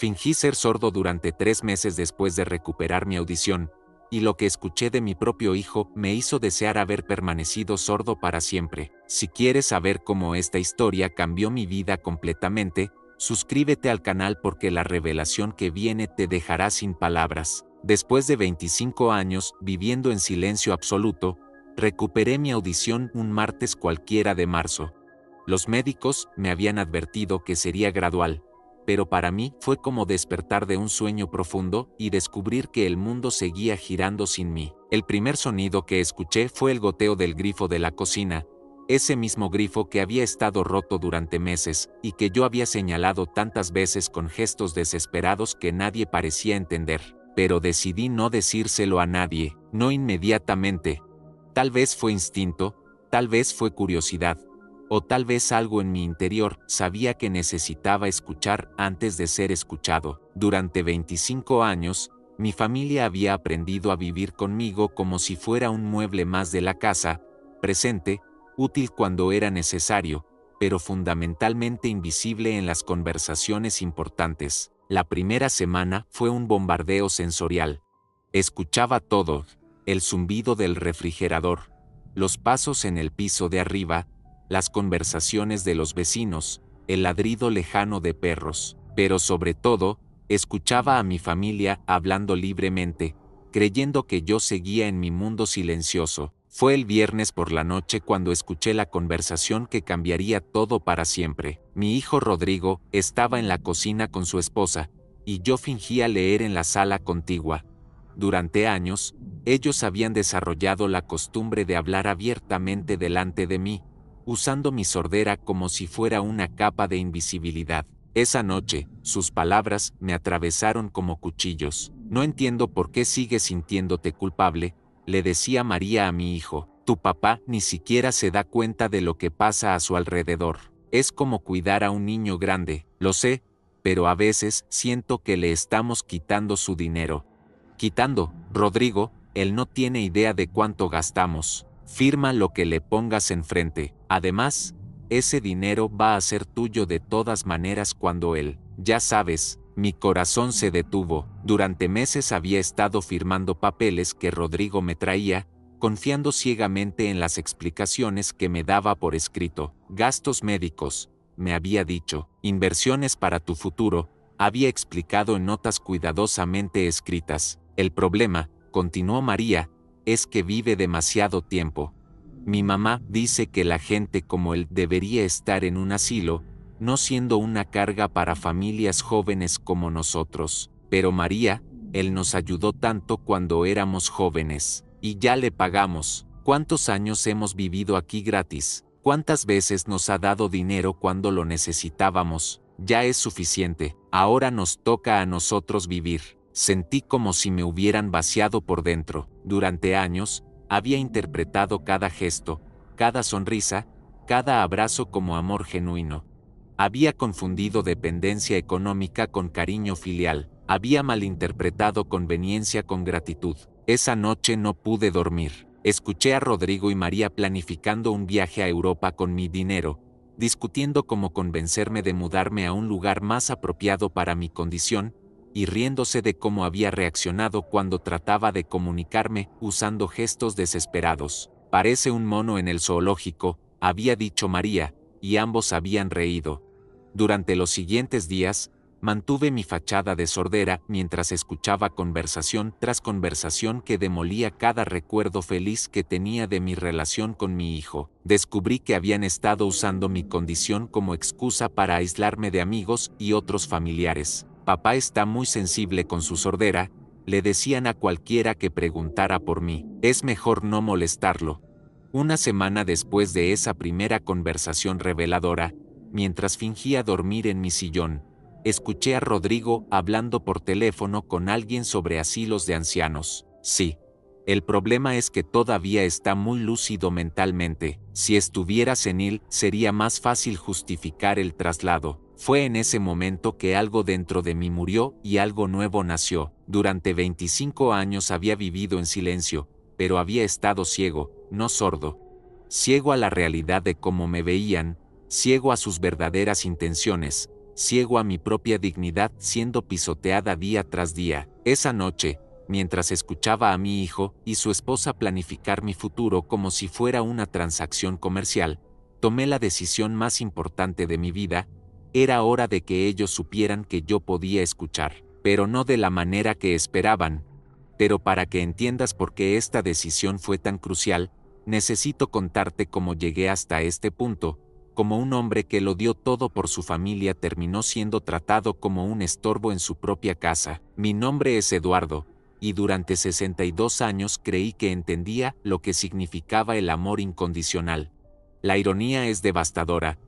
Fingí ser sordo durante 3 meses después de recuperar mi audición, y lo que escuché de mi propio hijo me hizo desear haber permanecido sordo para siempre. Si quieres saber cómo esta historia cambió mi vida completamente, suscríbete al canal porque la revelación que viene te dejará sin palabras. Después de 25 años viviendo en silencio absoluto, recuperé mi audición un martes cualquiera de marzo. Los médicos me habían advertido que sería gradual, pero para mí fue como despertar de un sueño profundo y descubrir que el mundo seguía girando sin mí. El primer sonido que escuché fue el goteo del grifo de la cocina, ese mismo grifo que había estado roto durante meses y que yo había señalado tantas veces con gestos desesperados que nadie parecía entender. Pero decidí no decírselo a nadie, no inmediatamente. Tal vez fue instinto, tal vez fue curiosidad, o tal vez algo en mi interior sabía que necesitaba escuchar antes de ser escuchado. Durante 25 años, mi familia había aprendido a vivir conmigo como si fuera un mueble más de la casa, presente, útil cuando era necesario, pero fundamentalmente invisible en las conversaciones importantes. La primera semana fue un bombardeo sensorial. Escuchaba todo: el zumbido del refrigerador, los pasos en el piso de arriba, las conversaciones de los vecinos, el ladrido lejano de perros, pero sobre todo, escuchaba a mi familia hablando libremente, creyendo que yo seguía en mi mundo silencioso. Fue el viernes por la noche cuando escuché la conversación que cambiaría todo para siempre. Mi hijo Rodrigo estaba en la cocina con su esposa, y yo fingía leer en la sala contigua. Durante años, ellos habían desarrollado la costumbre de hablar abiertamente delante de mí, usando mi sordera como si fuera una capa de invisibilidad. Esa noche, sus palabras me atravesaron como cuchillos. No entiendo por qué sigues sintiéndote culpable, le decía María a mi hijo. Tu papá ni siquiera se da cuenta de lo que pasa a su alrededor. Es como cuidar a un niño grande, lo sé, pero a veces siento que le estamos quitando su dinero. Quitando, Rodrigo, él no tiene idea de cuánto gastamos. Firma lo que le pongas enfrente. Además, ese dinero va a ser tuyo de todas maneras cuando él, ya sabes. Mi corazón se detuvo. Durante meses había estado firmando papeles que Rodrigo me traía, confiando ciegamente en las explicaciones que me daba por escrito. Gastos médicos, me había dicho. Inversiones para tu futuro, había explicado en notas cuidadosamente escritas. El problema, continuó María, es que vive demasiado tiempo. Mi mamá dice que la gente como él debería estar en un asilo, no siendo una carga para familias jóvenes como nosotros. Pero María, él nos ayudó tanto cuando éramos jóvenes, y ya le pagamos. ¿Cuántos años hemos vivido aquí gratis? ¿Cuántas veces nos ha dado dinero cuando lo necesitábamos? Ya es suficiente, ahora nos toca a nosotros vivir. Sentí como si me hubieran vaciado por dentro. Durante años, había interpretado cada gesto, cada sonrisa, cada abrazo como amor genuino. Había confundido dependencia económica con cariño filial. Había malinterpretado conveniencia con gratitud. Esa noche no pude dormir. Escuché a Rodrigo y María planificando un viaje a Europa con mi dinero, discutiendo cómo convencerme de mudarme a un lugar más apropiado para mi condición, y riéndose de cómo había reaccionado cuando trataba de comunicarme usando gestos desesperados. Parece un mono en el zoológico, había dicho María, y ambos habían reído. Durante los siguientes días, mantuve mi fachada de sordera mientras escuchaba conversación tras conversación que demolía cada recuerdo feliz que tenía de mi relación con mi hijo. Descubrí que habían estado usando mi condición como excusa para aislarme de amigos y otros familiares. Papá está muy sensible con su sordera, le decían a cualquiera que preguntara por mí. Es mejor no molestarlo. Una semana después de esa primera conversación reveladora, mientras fingía dormir en mi sillón, escuché a Rodrigo hablando por teléfono con alguien sobre asilos de ancianos. Sí. El problema es que todavía está muy lúcido mentalmente. Si estuviera senil, sería más fácil justificar el traslado. Fue en ese momento que algo dentro de mí murió y algo nuevo nació. Durante 25 años había vivido en silencio, pero había estado ciego, no sordo. Ciego a la realidad de cómo me veían, ciego a sus verdaderas intenciones, ciego a mi propia dignidad siendo pisoteada día tras día. Esa noche, mientras escuchaba a mi hijo y su esposa planificar mi futuro como si fuera una transacción comercial, tomé la decisión más importante de mi vida. Era hora de que ellos supieran que yo podía escuchar, pero no de la manera que esperaban. Pero para que entiendas por qué esta decisión fue tan crucial, necesito contarte cómo llegué hasta este punto. Como un hombre que lo dio todo por su familia terminó siendo tratado como un estorbo en su propia casa. Mi nombre es Eduardo, y durante 62 años creí que entendía lo que significaba el amor incondicional. La ironía es devastadora.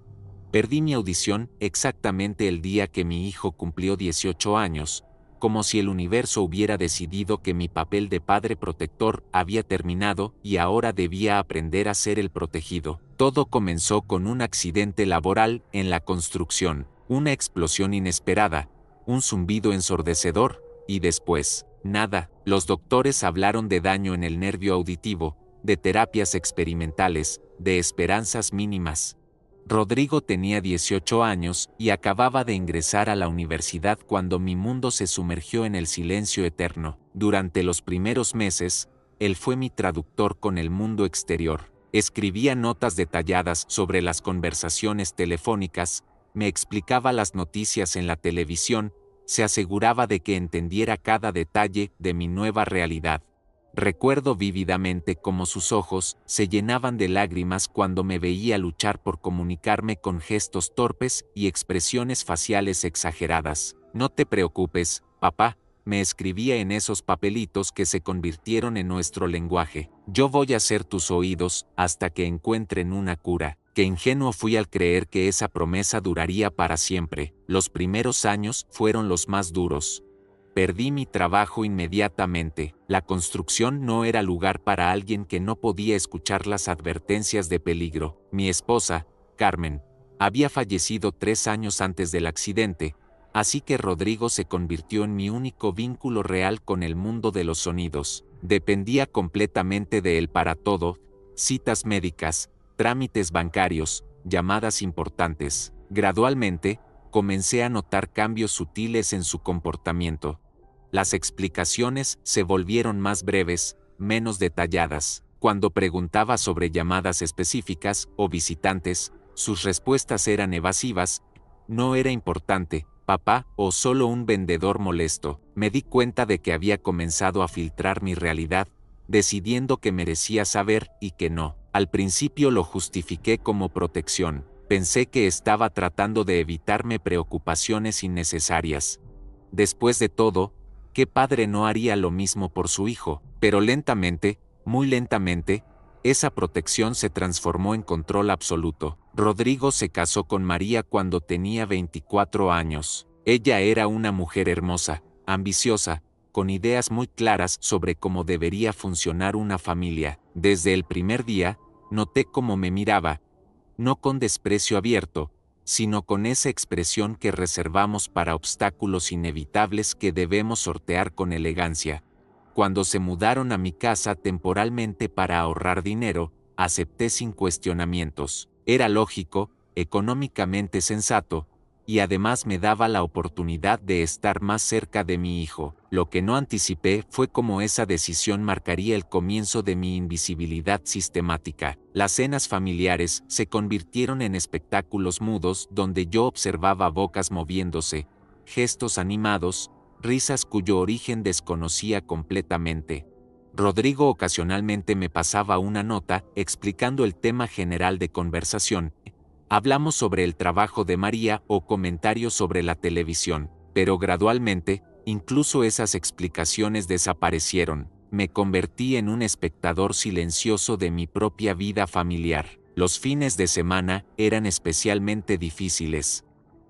Perdí mi audición exactamente el día que mi hijo cumplió 18 años, como si el universo hubiera decidido que mi papel de padre protector había terminado y ahora debía aprender a ser el protegido. Todo comenzó con un accidente laboral en la construcción, una explosión inesperada, un zumbido ensordecedor, y después, nada. Los doctores hablaron de daño en el nervio auditivo, de terapias experimentales, de esperanzas mínimas. Rodrigo tenía 18 años y acababa de ingresar a la universidad cuando mi mundo se sumergió en el silencio eterno. Durante los primeros meses, él fue mi traductor con el mundo exterior. Escribía notas detalladas sobre las conversaciones telefónicas, me explicaba las noticias en la televisión, se aseguraba de que entendiera cada detalle de mi nueva realidad. Recuerdo vívidamente cómo sus ojos se llenaban de lágrimas cuando me veía luchar por comunicarme con gestos torpes y expresiones faciales exageradas. No te preocupes, papá, me escribía en esos papelitos que se convirtieron en nuestro lenguaje. Yo voy a ser tus oídos hasta que encuentren una cura. Qué ingenuo fui al creer que esa promesa duraría para siempre. Los primeros años fueron los más duros. Perdí mi trabajo inmediatamente. La construcción no era lugar para alguien que no podía escuchar las advertencias de peligro. Mi esposa, Carmen, había fallecido 3 años antes del accidente, así que Rodrigo se convirtió en mi único vínculo real con el mundo de los sonidos. Dependía completamente de él para todo: citas médicas, trámites bancarios, llamadas importantes. Gradualmente, comencé a notar cambios sutiles en su comportamiento. Las explicaciones se volvieron más breves, menos detalladas. Cuando preguntaba sobre llamadas específicas o visitantes, sus respuestas eran evasivas. No era importante, papá, o solo un vendedor molesto. Me di cuenta de que había comenzado a filtrar mi realidad, decidiendo que merecía saber y que no. Al principio lo justifiqué como protección. Pensé que estaba tratando de evitarme preocupaciones innecesarias. Después de todo, ¿qué padre no haría lo mismo por su hijo? Pero lentamente, muy lentamente, esa protección se transformó en control absoluto. Rodrigo se casó con María cuando tenía 24 años. Ella era una mujer hermosa, ambiciosa, con ideas muy claras sobre cómo debería funcionar una familia. Desde el primer día, noté cómo me miraba, no con desprecio abierto, sino con esa expresión que reservamos para obstáculos inevitables que debemos sortear con elegancia. Cuando se mudaron a mi casa temporalmente para ahorrar dinero, acepté sin cuestionamientos. Era lógico, económicamente sensato, y además me daba la oportunidad de estar más cerca de mi hijo. Lo que no anticipé fue cómo esa decisión marcaría el comienzo de mi invisibilidad sistemática. Las cenas familiares se convirtieron en espectáculos mudos donde yo observaba bocas moviéndose, gestos animados, risas cuyo origen desconocía completamente. Rodrigo ocasionalmente me pasaba una nota explicando el tema general de conversación. Hablamos sobre el trabajo de María o comentarios sobre la televisión, pero gradualmente, incluso esas explicaciones desaparecieron. Me convertí en un espectador silencioso de mi propia vida familiar. Los fines de semana eran especialmente difíciles.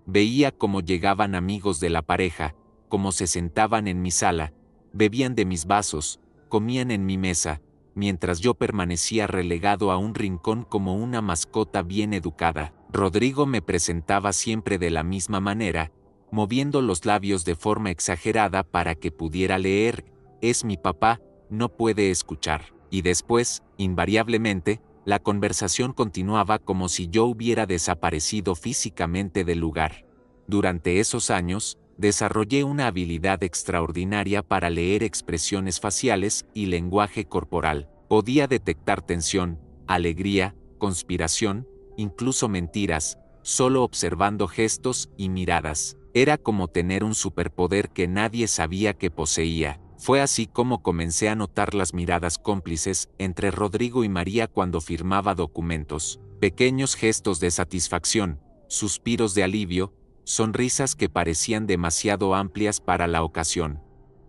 Veía cómo llegaban amigos de la pareja, cómo se sentaban en mi sala, bebían de mis vasos, comían en mi mesa, mientras yo permanecía relegado a un rincón como una mascota bien educada. Rodrigo me presentaba siempre de la misma manera, moviendo los labios de forma exagerada para que pudiera leer: es mi papá, no puede escuchar. Y después, invariablemente, la conversación continuaba como si yo hubiera desaparecido físicamente del lugar. Durante esos años, desarrollé una habilidad extraordinaria para leer expresiones faciales y lenguaje corporal. Podía detectar tensión, alegría, conspiración, incluso mentiras, solo observando gestos y miradas. Era como tener un superpoder que nadie sabía que poseía. Fue así como comencé a notar las miradas cómplices entre Rodrigo y María cuando firmaba documentos. Pequeños gestos de satisfacción, suspiros de alivio, sonrisas que parecían demasiado amplias para la ocasión.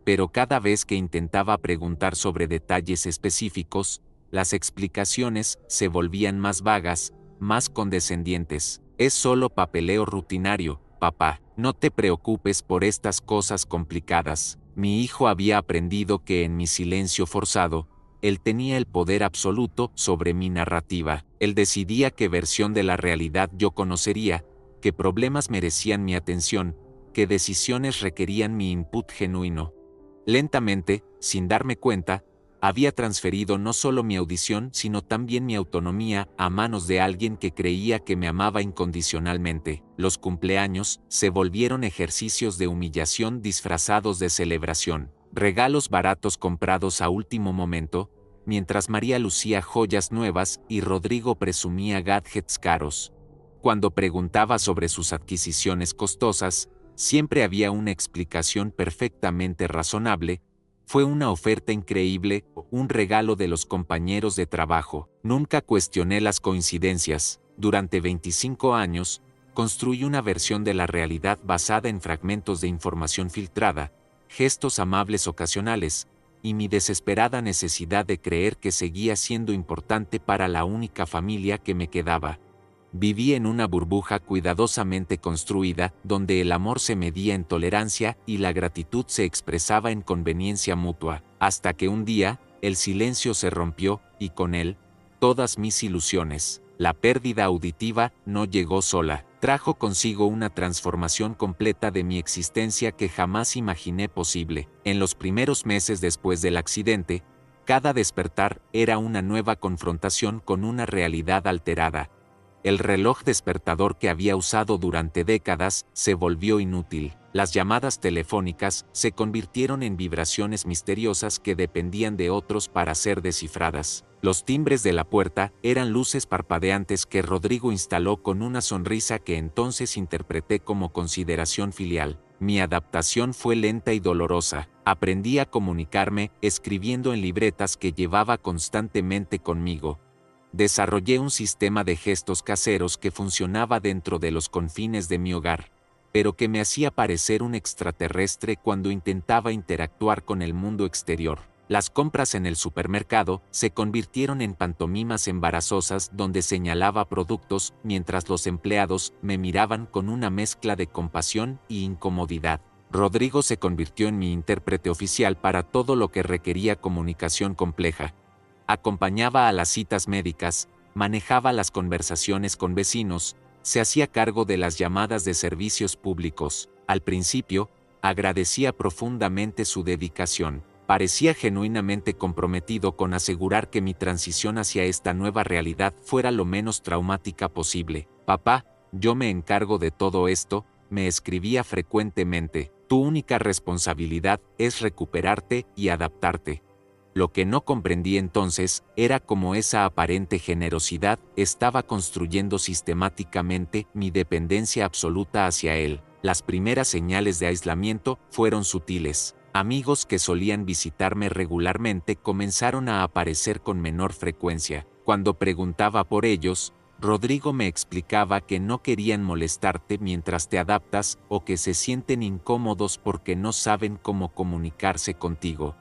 Pero cada vez que intentaba preguntar sobre detalles específicos, las explicaciones se volvían más vagas, más condescendientes. Es solo papeleo rutinario, papá. No te preocupes por estas cosas complicadas. Mi hijo había aprendido que en mi silencio forzado, él tenía el poder absoluto sobre mi narrativa. Él decidía qué versión de la realidad yo conocería, qué problemas merecían mi atención, qué decisiones requerían mi input genuino. Lentamente, sin darme cuenta, había transferido no solo mi audición sino también mi autonomía a manos de alguien que creía que me amaba incondicionalmente. Los cumpleaños se volvieron ejercicios de humillación disfrazados de celebración. Regalos baratos comprados a último momento, mientras María lucía joyas nuevas y Rodrigo presumía gadgets caros. Cuando preguntaba sobre sus adquisiciones costosas, siempre había una explicación perfectamente razonable. Fue una oferta increíble, un regalo de los compañeros de trabajo. Nunca cuestioné las coincidencias. Durante 25 años, construí una versión de la realidad basada en fragmentos de información filtrada, gestos amables ocasionales, y mi desesperada necesidad de creer que seguía siendo importante para la única familia que me quedaba. Viví en una burbuja cuidadosamente construida, donde el amor se medía en tolerancia y la gratitud se expresaba en conveniencia mutua, hasta que un día, el silencio se rompió, y con él, todas mis ilusiones. La pérdida auditiva no llegó sola, trajo consigo una transformación completa de mi existencia que jamás imaginé posible. En los primeros meses después del accidente, cada despertar era una nueva confrontación con una realidad alterada. El reloj despertador que había usado durante décadas se volvió inútil. Las llamadas telefónicas se convirtieron en vibraciones misteriosas que dependían de otros para ser descifradas. Los timbres de la puerta eran luces parpadeantes que Rodrigo instaló con una sonrisa que entonces interpreté como consideración filial. Mi adaptación fue lenta y dolorosa. Aprendí a comunicarme escribiendo en libretas que llevaba constantemente conmigo. Desarrollé un sistema de gestos caseros que funcionaba dentro de los confines de mi hogar, pero que me hacía parecer un extraterrestre cuando intentaba interactuar con el mundo exterior. Las compras en el supermercado se convirtieron en pantomimas embarazosas donde señalaba productos mientras los empleados me miraban con una mezcla de compasión y incomodidad. Rodrigo se convirtió en mi intérprete oficial para todo lo que requería comunicación compleja. Acompañaba a las citas médicas, manejaba las conversaciones con vecinos, se hacía cargo de las llamadas de servicios públicos. Al principio, agradecía profundamente su dedicación. Parecía genuinamente comprometido con asegurar que mi transición hacia esta nueva realidad fuera lo menos traumática posible. Papá, yo me encargo de todo esto, me escribía frecuentemente. Tu única responsabilidad es recuperarte y adaptarte. Lo que no comprendí entonces era cómo esa aparente generosidad estaba construyendo sistemáticamente mi dependencia absoluta hacia él. Las primeras señales de aislamiento fueron sutiles. Amigos que solían visitarme regularmente comenzaron a aparecer con menor frecuencia. Cuando preguntaba por ellos, Rodrigo me explicaba que no querían molestarte mientras te adaptas o que se sienten incómodos porque no saben cómo comunicarse contigo.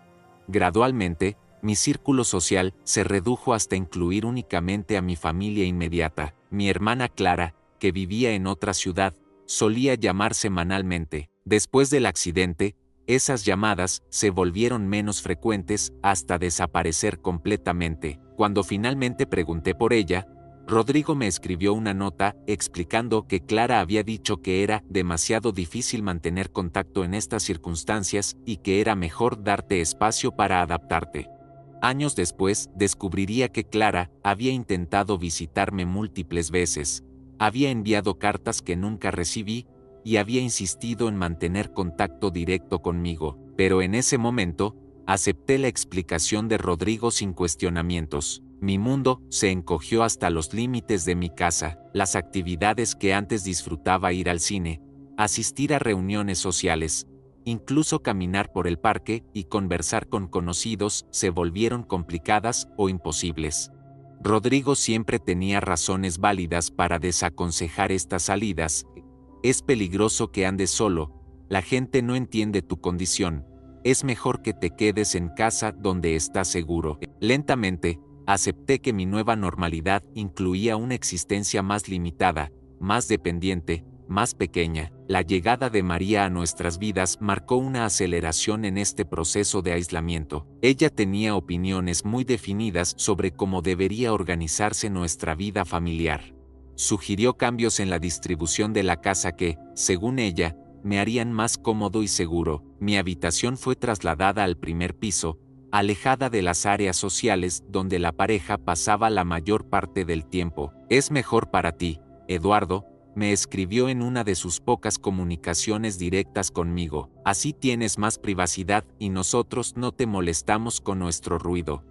Gradualmente, mi círculo social se redujo hasta incluir únicamente a mi familia inmediata. Mi hermana Clara, que vivía en otra ciudad, solía llamar semanalmente. Después del accidente, esas llamadas se volvieron menos frecuentes hasta desaparecer completamente. Cuando finalmente pregunté por ella, Rodrigo me escribió una nota explicando que Clara había dicho que era demasiado difícil mantener contacto en estas circunstancias y que era mejor darte espacio para adaptarte. Años después, descubriría que Clara había intentado visitarme múltiples veces, había enviado cartas que nunca recibí, y había insistido en mantener contacto directo conmigo, pero en ese momento, acepté la explicación de Rodrigo sin cuestionamientos. Mi mundo se encogió hasta los límites de mi casa. Las actividades que antes disfrutaba, ir al cine, asistir a reuniones sociales, incluso caminar por el parque y conversar con conocidos, se volvieron complicadas o imposibles. Rodrigo siempre tenía razones válidas para desaconsejar estas salidas. Es peligroso que andes solo, la gente no entiende tu condición. Es mejor que te quedes en casa donde estás seguro. Lentamente, acepté que mi nueva normalidad incluía una existencia más limitada, más dependiente, más pequeña. La llegada de María a nuestras vidas marcó una aceleración en este proceso de aislamiento. Ella tenía opiniones muy definidas sobre cómo debería organizarse nuestra vida familiar. Sugirió cambios en la distribución de la casa que, según ella, me harían más cómodo y seguro. Mi habitación fue trasladada al primer piso, alejada de las áreas sociales donde la pareja pasaba la mayor parte del tiempo. Es mejor para ti, Eduardo, me escribió en una de sus pocas comunicaciones directas conmigo. Así tienes más privacidad y nosotros no te molestamos con nuestro ruido.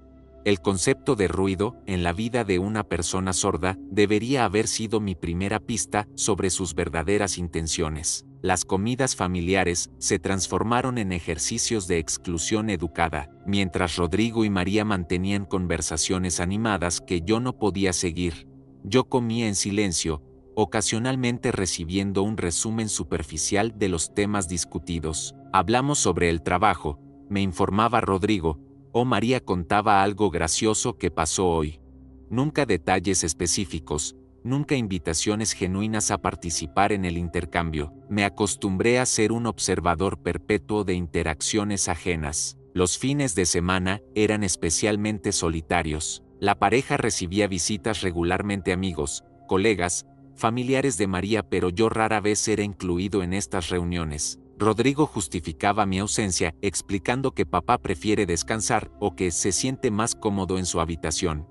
El concepto de ruido, en la vida de una persona sorda, debería haber sido mi primera pista sobre sus verdaderas intenciones. Las comidas familiares se transformaron en ejercicios de exclusión educada, mientras Rodrigo y María mantenían conversaciones animadas que yo no podía seguir. Yo comía en silencio, ocasionalmente recibiendo un resumen superficial de los temas discutidos. Hablamos sobre el trabajo, me informaba Rodrigo, o María contaba algo gracioso que pasó hoy. Nunca detalles específicos, nunca invitaciones genuinas a participar en el intercambio. Me acostumbré a ser un observador perpetuo de interacciones ajenas. Los fines de semana eran especialmente solitarios. La pareja recibía visitas regularmente, amigos, colegas, familiares de María, pero yo rara vez era incluido en estas reuniones. Rodrigo justificaba mi ausencia explicando que papá prefiere descansar o que se siente más cómodo en su habitación.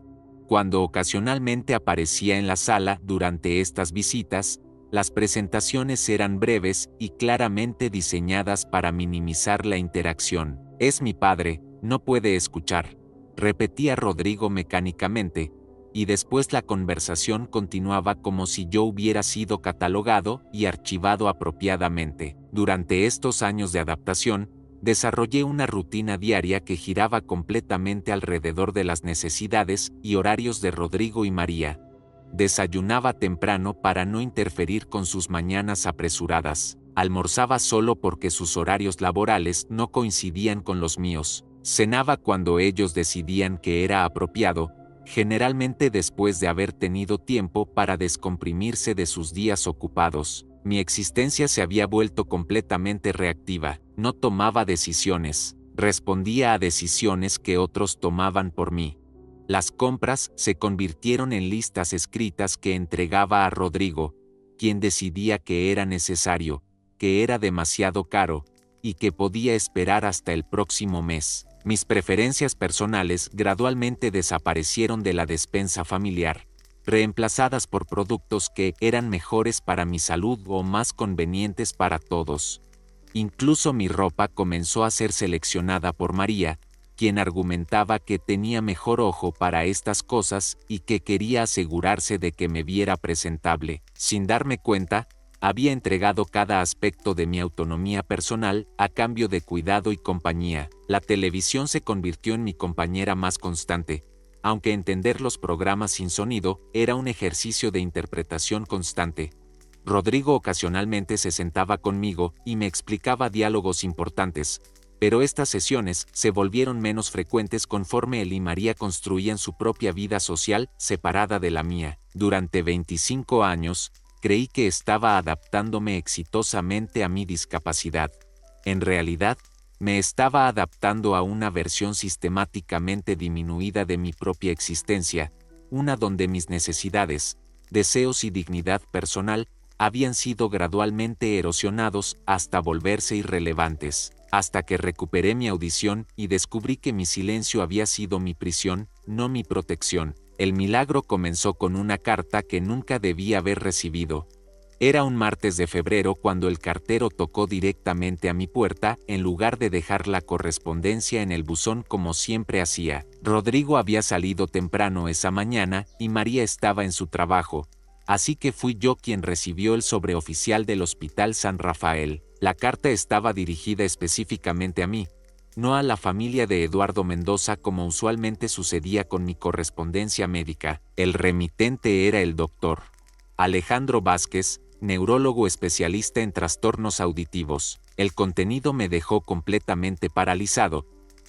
Cuando ocasionalmente aparecía en la sala durante estas visitas, las presentaciones eran breves y claramente diseñadas para minimizar la interacción. Es mi padre, no puede escuchar, repetía Rodrigo mecánicamente, y después la conversación continuaba como si yo hubiera sido catalogado y archivado apropiadamente. Durante estos años de adaptación, desarrollé una rutina diaria que giraba completamente alrededor de las necesidades y horarios de Rodrigo y María. Desayunaba temprano para no interferir con sus mañanas apresuradas. Almorzaba solo porque sus horarios laborales no coincidían con los míos. Cenaba cuando ellos decidían que era apropiado, generalmente después de haber tenido tiempo para descomprimirse de sus días ocupados. Mi existencia se había vuelto completamente reactiva. No tomaba decisiones, respondía a decisiones que otros tomaban por mí. Las compras se convirtieron en listas escritas que entregaba a Rodrigo, quien decidía que era necesario, que era demasiado caro, y que podía esperar hasta el próximo mes. Mis preferencias personales gradualmente desaparecieron de la despensa familiar, reemplazadas por productos que eran mejores para mi salud o más convenientes para todos. Incluso mi ropa comenzó a ser seleccionada por María, quien argumentaba que tenía mejor ojo para estas cosas y que quería asegurarse de que me viera presentable. Sin darme cuenta, había entregado cada aspecto de mi autonomía personal a cambio de cuidado y compañía. La televisión se convirtió en mi compañera más constante, aunque entender los programas sin sonido era un ejercicio de interpretación constante. Rodrigo ocasionalmente se sentaba conmigo y me explicaba diálogos importantes, pero estas sesiones se volvieron menos frecuentes conforme él y María construían su propia vida social separada de la mía. Durante 25 años, creí que estaba adaptándome exitosamente a mi discapacidad. En realidad, me estaba adaptando a una versión sistemáticamente disminuida de mi propia existencia, una donde mis necesidades, deseos y dignidad personal habían sido gradualmente erosionados hasta volverse irrelevantes, hasta que recuperé mi audición y descubrí que mi silencio había sido mi prisión, no mi protección. El milagro comenzó con una carta que nunca debí haber recibido. Era un martes de febrero cuando el cartero tocó directamente a mi puerta en lugar de dejar la correspondencia en el buzón como siempre hacía. Rodrigo había salido temprano esa mañana y María estaba en su trabajo, así que fui yo quien recibió el sobreoficial del Hospital San Rafael. La carta estaba dirigida específicamente a mí, no a la familia de Eduardo Mendoza como usualmente sucedía con mi correspondencia médica. El remitente era el doctor Alejandro Vázquez, neurólogo especialista en trastornos auditivos. El contenido me dejó completamente paralizado.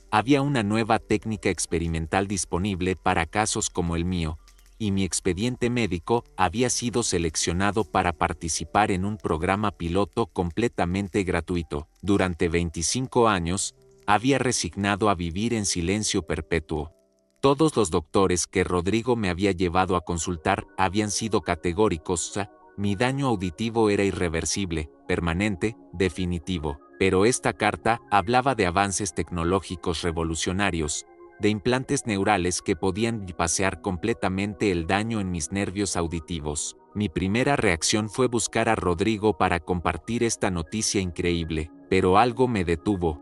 Había una nueva técnica experimental disponible para casos como el mío, y mi expediente médico había sido seleccionado para participar en un programa piloto completamente gratuito. Durante 25 años, había resignado a vivir en silencio perpetuo. Todos los doctores que Rodrigo me había llevado a consultar habían sido categóricos. Mi daño auditivo era irreversible, permanente, definitivo. Pero esta carta hablaba de avances tecnológicos revolucionarios, de implantes neurales que podían bypasear completamente el daño en mis nervios auditivos. Mi primera reacción fue buscar a Rodrigo para compartir esta noticia increíble, pero algo me detuvo.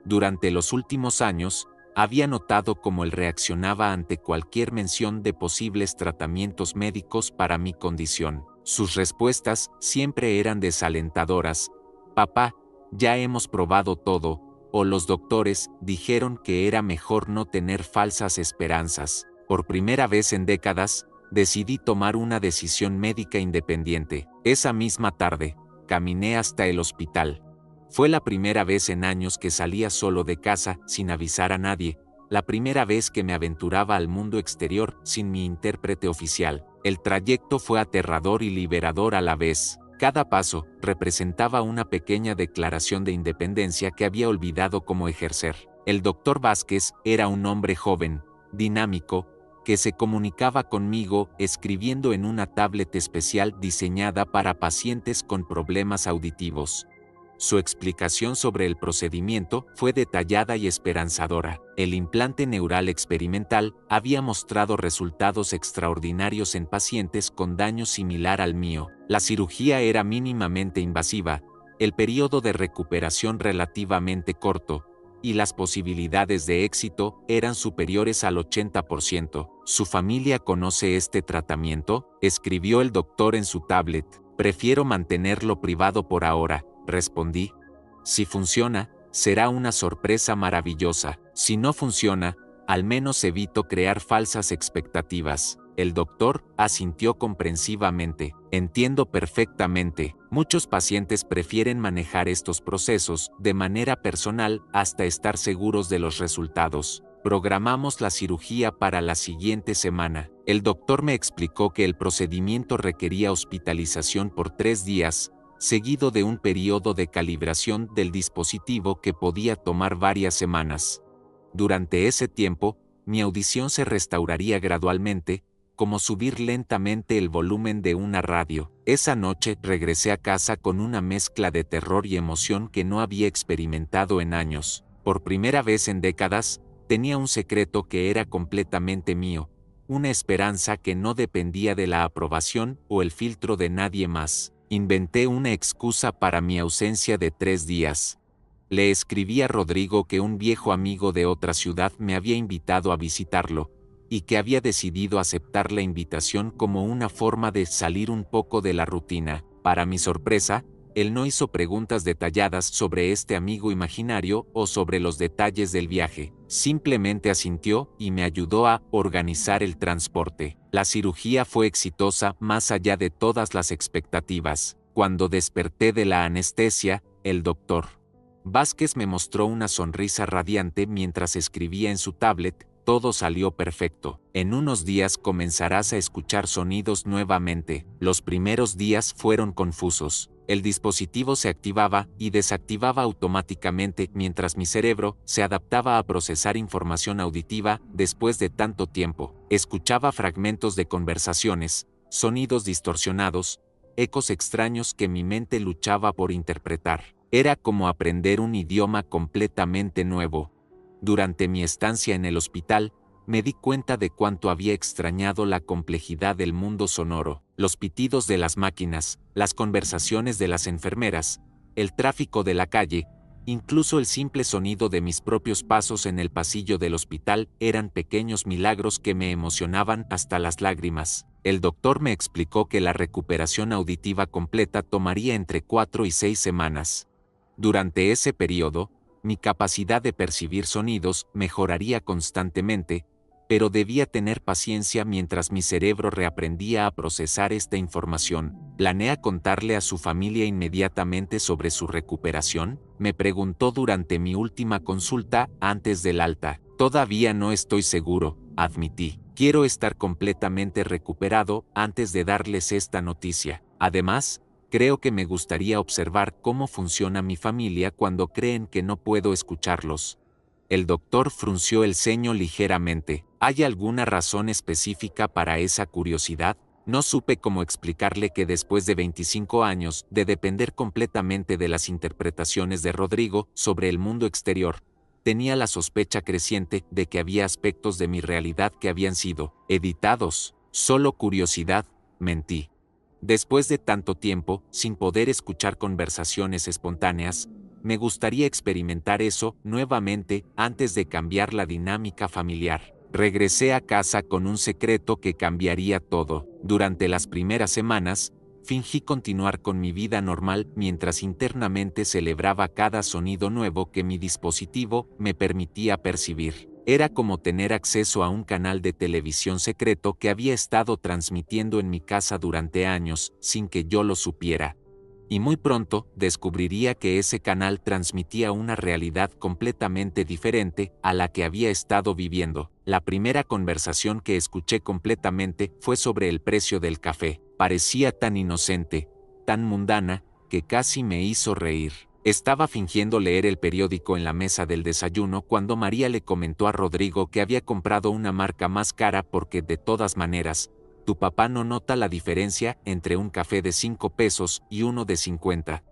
Durante los últimos años, había notado cómo él reaccionaba ante cualquier mención de posibles tratamientos médicos para mi condición. Sus respuestas siempre eran desalentadoras. Papá, ya hemos probado todo, o los doctores dijeron que era mejor no tener falsas esperanzas. Por primera vez en décadas, decidí tomar una decisión médica independiente. Esa misma tarde, caminé hasta el hospital. Fue la primera vez en años que salía solo de casa, sin avisar a nadie, la primera vez que me aventuraba al mundo exterior sin mi intérprete oficial. El trayecto fue aterrador y liberador a la vez. Cada paso representaba una pequeña declaración de independencia que había olvidado cómo ejercer. El doctor Vázquez era un hombre joven, dinámico, que se comunicaba conmigo escribiendo en una tablet especial diseñada para pacientes con problemas auditivos. Su explicación sobre el procedimiento fue detallada y esperanzadora. El implante neural experimental había mostrado resultados extraordinarios en pacientes con daño similar al mío. La cirugía era mínimamente invasiva, el periodo de recuperación relativamente corto, y las posibilidades de éxito eran superiores al 80%. ¿Su familia conoce este tratamiento?, escribió el doctor en su tablet. Prefiero mantenerlo privado por ahora, respondí. Si funciona, será una sorpresa maravillosa. Si no funciona, al menos evito crear falsas expectativas. El doctor asintió comprensivamente. Entiendo perfectamente. Muchos pacientes prefieren manejar estos procesos de manera personal hasta estar seguros de los resultados. Programamos la cirugía para la siguiente semana. El doctor me explicó que el procedimiento requería hospitalización por 3 días, seguido de un periodo de calibración del dispositivo que podía tomar varias semanas. Durante ese tiempo, mi audición se restauraría gradualmente, como subir lentamente el volumen de una radio. Esa noche regresé a casa con una mezcla de terror y emoción que no había experimentado en años. Por primera vez en décadas, tenía un secreto que era completamente mío, una esperanza que no dependía de la aprobación o el filtro de nadie más. Inventé una excusa para mi ausencia de 3 días. Le escribí a Rodrigo que un viejo amigo de otra ciudad me había invitado a visitarlo, y que había decidido aceptar la invitación como una forma de salir un poco de la rutina. Para mi sorpresa, él no hizo preguntas detalladas sobre este amigo imaginario o sobre los detalles del viaje. Simplemente asintió y me ayudó a organizar el transporte. La cirugía fue exitosa más allá de todas las expectativas. Cuando desperté de la anestesia, el doctor Vázquez me mostró una sonrisa radiante mientras escribía en su tablet. Todo salió perfecto. En unos días comenzarás a escuchar sonidos nuevamente. Los primeros días fueron confusos. El dispositivo se activaba y desactivaba automáticamente mientras mi cerebro se adaptaba a procesar información auditiva después de tanto tiempo. Escuchaba fragmentos de conversaciones, sonidos distorsionados, ecos extraños que mi mente luchaba por interpretar. Era como aprender un idioma completamente nuevo. Durante mi estancia en el hospital, me di cuenta de cuánto había extrañado la complejidad del mundo sonoro, los pitidos de las máquinas, las conversaciones de las enfermeras, el tráfico de la calle, incluso el simple sonido de mis propios pasos en el pasillo del hospital eran pequeños milagros que me emocionaban hasta las lágrimas. El doctor me explicó que la recuperación auditiva completa tomaría entre 4 y 6 semanas. Durante ese periodo, mi capacidad de percibir sonidos mejoraría constantemente, pero debía tener paciencia mientras mi cerebro reaprendía a procesar esta información. ¿Planea contarle a su familia inmediatamente sobre su recuperación?, me preguntó durante mi última consulta antes del alta. Todavía no estoy seguro, admití. Quiero estar completamente recuperado antes de darles esta noticia. Además, creo que me gustaría observar cómo funciona mi familia cuando creen que no puedo escucharlos. El doctor frunció el ceño ligeramente. ¿Hay alguna razón específica para esa curiosidad? No supe cómo explicarle que después de 25 años de depender completamente de las interpretaciones de Rodrigo sobre el mundo exterior, tenía la sospecha creciente de que había aspectos de mi realidad que habían sido editados. Solo curiosidad, mentí. Después de tanto tiempo, sin poder escuchar conversaciones espontáneas, me gustaría experimentar eso nuevamente antes de cambiar la dinámica familiar. Regresé a casa con un secreto que cambiaría todo. Durante las primeras semanas, fingí continuar con mi vida normal mientras internamente celebraba cada sonido nuevo que mi dispositivo me permitía percibir. Era como tener acceso a un canal de televisión secreto que había estado transmitiendo en mi casa durante años sin que yo lo supiera. Y muy pronto descubriría que ese canal transmitía una realidad completamente diferente a la que había estado viviendo. La primera conversación que escuché completamente fue sobre el precio del café. Parecía tan inocente, tan mundana, que casi me hizo reír. Estaba fingiendo leer el periódico en la mesa del desayuno cuando María le comentó a Rodrigo que había comprado una marca más cara porque, de todas maneras, tu papá no nota la diferencia entre un café de 5 pesos y uno de 50.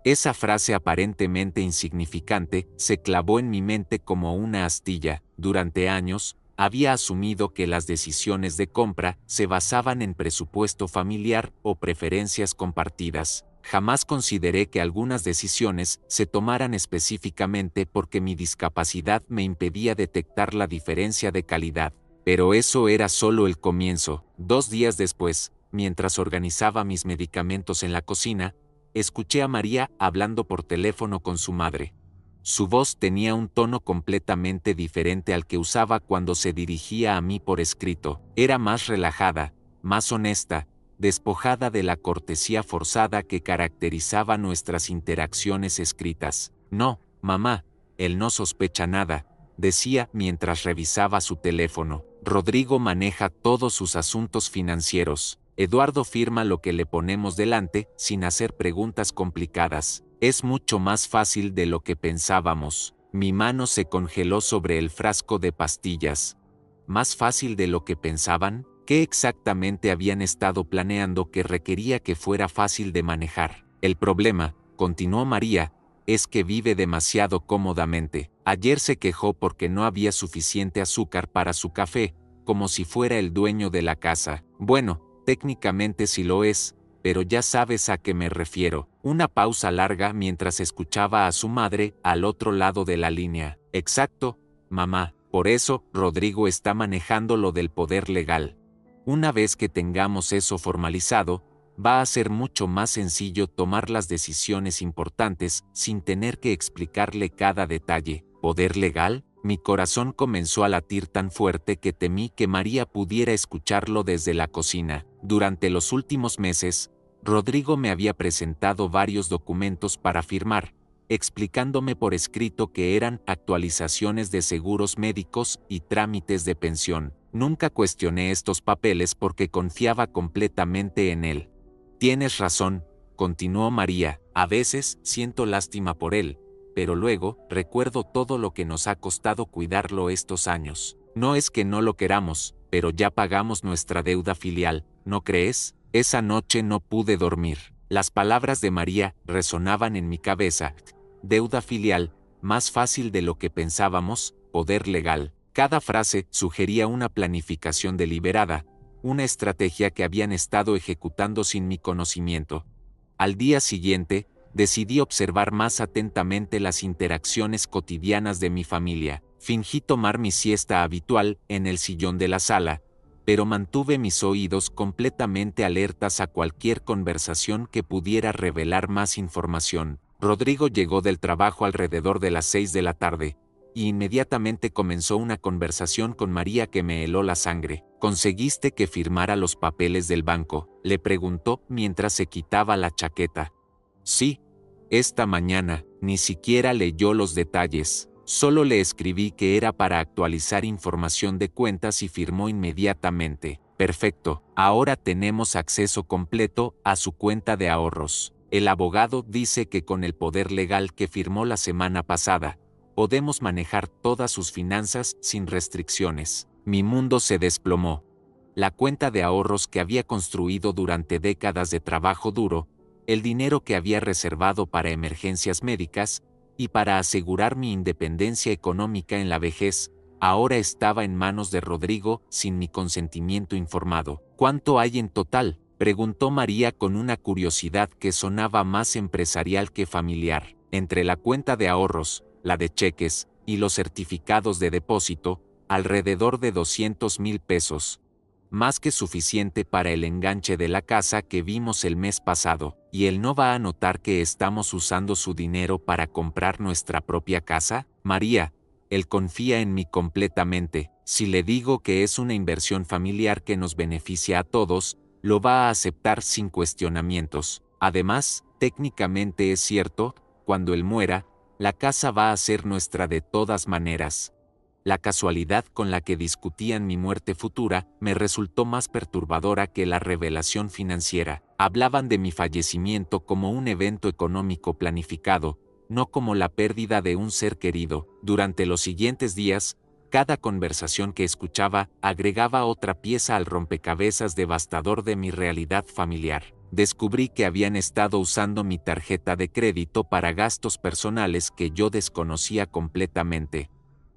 Esa frase aparentemente insignificante se clavó en mi mente como una astilla. Durante años, había asumido que las decisiones de compra se basaban en presupuesto familiar o preferencias compartidas. Jamás consideré que algunas decisiones se tomaran específicamente porque mi discapacidad me impedía detectar la diferencia de calidad. Pero eso era solo el comienzo. 2 días después, mientras organizaba mis medicamentos en la cocina, escuché a María hablando por teléfono con su madre. Su voz tenía un tono completamente diferente al que usaba cuando se dirigía a mí por escrito. Era más relajada, más honesta, despojada de la cortesía forzada que caracterizaba nuestras interacciones escritas. No, mamá, él no sospecha nada, decía mientras revisaba su teléfono. Rodrigo maneja todos sus asuntos financieros. Eduardo firma lo que le ponemos delante sin hacer preguntas complicadas. Es mucho más fácil de lo que pensábamos. Mi mano se congeló sobre el frasco de pastillas. ¿Más fácil de lo que pensaban? ¿Qué exactamente habían estado planeando que requería que fuera fácil de manejar? El problema, continuó María, es que vive demasiado cómodamente. Ayer se quejó porque no había suficiente azúcar para su café, como si fuera el dueño de la casa. Bueno, técnicamente sí lo es, pero ya sabes a qué me refiero. Una pausa larga mientras escuchaba a su madre al otro lado de la línea. Exacto, mamá. Por eso, Rodrigo está manejando lo del poder legal. Una vez que tengamos eso formalizado, va a ser mucho más sencillo tomar las decisiones importantes sin tener que explicarle cada detalle. ¿Poder legal? Mi corazón comenzó a latir tan fuerte que temí que María pudiera escucharlo desde la cocina. Durante los últimos meses, Rodrigo me había presentado varios documentos para firmar, explicándome por escrito que eran actualizaciones de seguros médicos y trámites de pensión. Nunca cuestioné estos papeles porque confiaba completamente en él. Tienes razón, continuó María, a veces siento lástima por él, pero luego recuerdo todo lo que nos ha costado cuidarlo estos años. No es que no lo queramos, pero ya pagamos nuestra deuda filial, ¿no crees? Esa noche no pude dormir. Las palabras de María resonaban en mi cabeza. Deuda filial, más fácil de lo que pensábamos, poder legal. Cada frase sugería una planificación deliberada, una estrategia que habían estado ejecutando sin mi conocimiento. Al día siguiente, decidí observar más atentamente las interacciones cotidianas de mi familia. Fingí tomar mi siesta habitual en el sillón de la sala, pero mantuve mis oídos completamente alertas a cualquier conversación que pudiera revelar más información. Rodrigo llegó del trabajo alrededor de las 6 de la tarde, y inmediatamente comenzó una conversación con María que me heló la sangre. ¿Conseguiste que firmara los papeles del banco?, le preguntó mientras se quitaba la chaqueta. Sí, esta mañana. Ni siquiera leyó los detalles. Solo le escribí que era para actualizar información de cuentas y firmó inmediatamente. Perfecto, ahora tenemos acceso completo a su cuenta de ahorros. El abogado dice que con el poder legal que firmó la semana pasada, podemos manejar todas sus finanzas sin restricciones. Mi mundo se desplomó. La cuenta de ahorros que había construido durante décadas de trabajo duro, el dinero que había reservado para emergencias médicas y para asegurar mi independencia económica en la vejez, ahora estaba en manos de Rodrigo sin mi consentimiento informado. ¿Cuánto hay en total?, preguntó María con una curiosidad que sonaba más empresarial que familiar. Entre la cuenta de ahorros, la de cheques y los certificados de depósito, alrededor de 200,000 pesos. Más que suficiente para el enganche de la casa que vimos el mes pasado. ¿Y él no va a notar que estamos usando su dinero para comprar nuestra propia casa? María, él confía en mí completamente. Si le digo que es una inversión familiar que nos beneficia a todos, lo va a aceptar sin cuestionamientos. Además, técnicamente es cierto, cuando él muera, la casa va a ser nuestra de todas maneras. La casualidad con la que discutían mi muerte futura me resultó más perturbadora que la revelación financiera. Hablaban de mi fallecimiento como un evento económico planificado, no como la pérdida de un ser querido. Durante los siguientes días, cada conversación que escuchaba agregaba otra pieza al rompecabezas devastador de mi realidad familiar. Descubrí que habían estado usando mi tarjeta de crédito para gastos personales que yo desconocía completamente.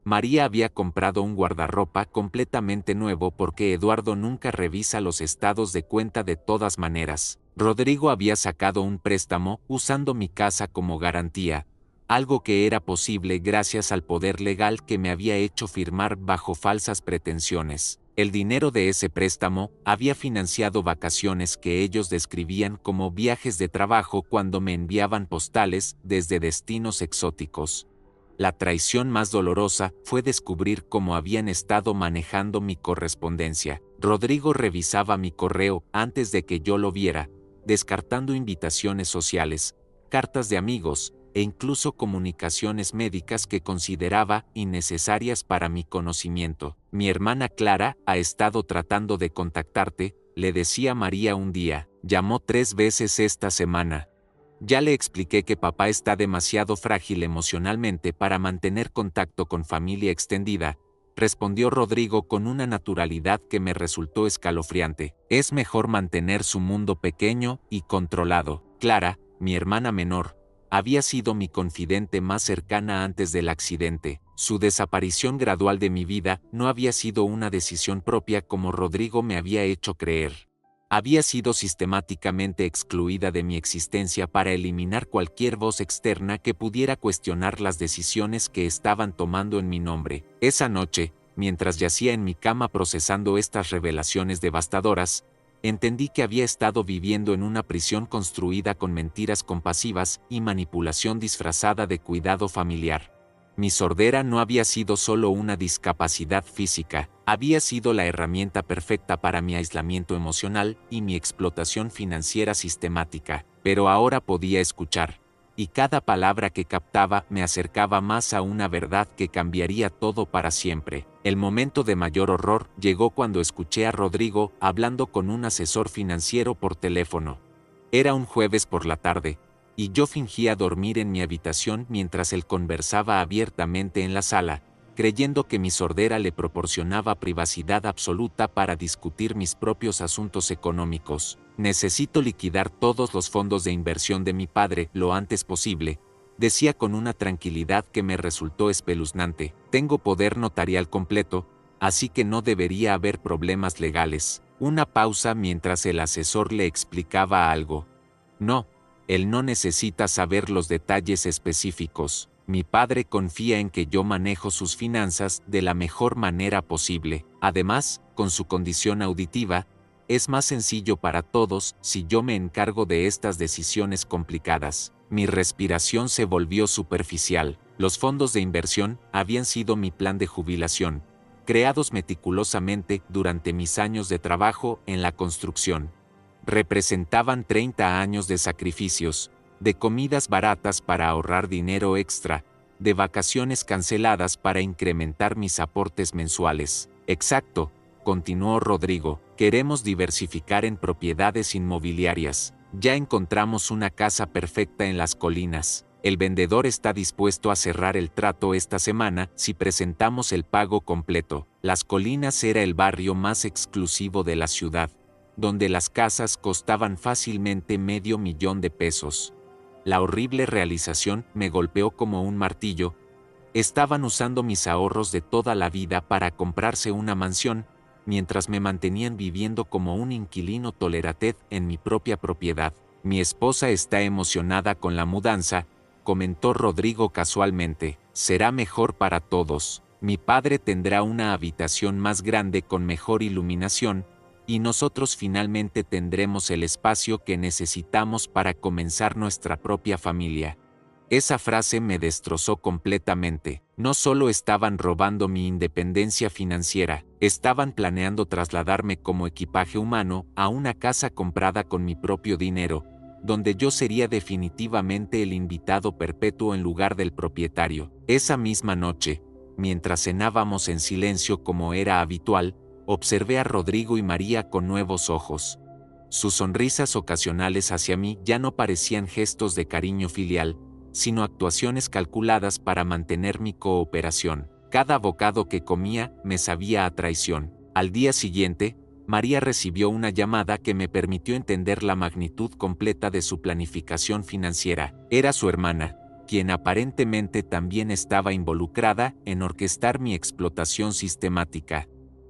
María había comprado un guardarropa completamente nuevo porque Eduardo nunca revisa los estados de cuenta de todas maneras. Rodrigo había sacado un préstamo usando mi casa como garantía, algo que era posible gracias al poder legal que me había hecho firmar bajo falsas pretensiones. El dinero de ese préstamo había financiado vacaciones que ellos describían como viajes de trabajo cuando me enviaban postales desde destinos exóticos. La traición más dolorosa fue descubrir cómo habían estado manejando mi correspondencia. Rodrigo revisaba mi correo antes de que yo lo viera, descartando invitaciones sociales, cartas de amigos e incluso comunicaciones médicas que consideraba innecesarias para mi conocimiento. Mi hermana Clara ha estado tratando de contactarte, le decía María un día. Llamó 3 veces esta semana. Ya le expliqué que papá está demasiado frágil emocionalmente para mantener contacto con familia extendida, respondió Rodrigo con una naturalidad que me resultó escalofriante. Es mejor mantener su mundo pequeño y controlado. Clara, mi hermana menor, había sido mi confidente más cercana antes del accidente. Su desaparición gradual de mi vida no había sido una decisión propia como Rodrigo me había hecho creer. Había sido sistemáticamente excluida de mi existencia para eliminar cualquier voz externa que pudiera cuestionar las decisiones que estaban tomando en mi nombre. Esa noche, mientras yacía en mi cama procesando estas revelaciones devastadoras, entendí que había estado viviendo en una prisión construida con mentiras compasivas y manipulación disfrazada de cuidado familiar. Mi sordera no había sido solo una discapacidad física, había sido la herramienta perfecta para mi aislamiento emocional y mi explotación financiera sistemática, pero ahora podía escuchar, y cada palabra que captaba me acercaba más a una verdad que cambiaría todo para siempre. El momento de mayor horror llegó cuando escuché a Rodrigo hablando con un asesor financiero por teléfono. Era un jueves por la tarde, y yo fingía dormir en mi habitación mientras él conversaba abiertamente en la sala, creyendo que mi sordera le proporcionaba privacidad absoluta para discutir mis propios asuntos económicos. Necesito liquidar todos los fondos de inversión de mi padre lo antes posible, Decía con una tranquilidad que me resultó espeluznante. Tengo poder notarial completo, así que no debería haber problemas legales. Una pausa mientras el asesor le explicaba algo. No, él no necesita saber los detalles específicos. Mi padre confía en que yo manejo sus finanzas de la mejor manera posible. Además, con su condición auditiva, es más sencillo para todos si yo me encargo de estas decisiones complicadas. Mi respiración se volvió superficial. Los fondos de inversión habían sido mi plan de jubilación, creados meticulosamente durante mis años de trabajo en la construcción. Representaban 30 años de sacrificios, de comidas baratas para ahorrar dinero extra, de vacaciones canceladas para incrementar mis aportes mensuales. Exacto, continuó Rodrigo, queremos diversificar en propiedades inmobiliarias. Ya encontramos una casa perfecta en las colinas. El vendedor está dispuesto a cerrar el trato esta semana si presentamos el pago completo. Las Colinas era el barrio más exclusivo de la ciudad, donde las casas costaban fácilmente $500,000. La horrible realización me golpeó como un martillo. Estaban usando mis ahorros de toda la vida para comprarse una mansión, mientras me mantenían viviendo como un inquilino tolerated en mi propia propiedad. Mi esposa está emocionada con la mudanza, comentó Rodrigo casualmente. Será mejor para todos. Mi padre tendrá una habitación más grande con mejor iluminación, y nosotros finalmente tendremos el espacio que necesitamos para comenzar nuestra propia familia. Esa frase me destrozó completamente. No solo estaban robando mi independencia financiera, estaban planeando trasladarme como equipaje humano a una casa comprada con mi propio dinero, donde yo sería definitivamente el invitado perpetuo en lugar del propietario. Esa misma noche, mientras cenábamos en silencio como era habitual, observé a Rodrigo y María con nuevos ojos. Sus sonrisas ocasionales hacia mí ya no parecían gestos de cariño filial, sino actuaciones calculadas para mantener mi cooperación. Cada bocado que comía me sabía a traición. Al día siguiente, María recibió una llamada que me permitió entender la magnitud completa de su planificación financiera. Era su hermana, quien aparentemente también estaba involucrada en orquestar mi explotación sistemática.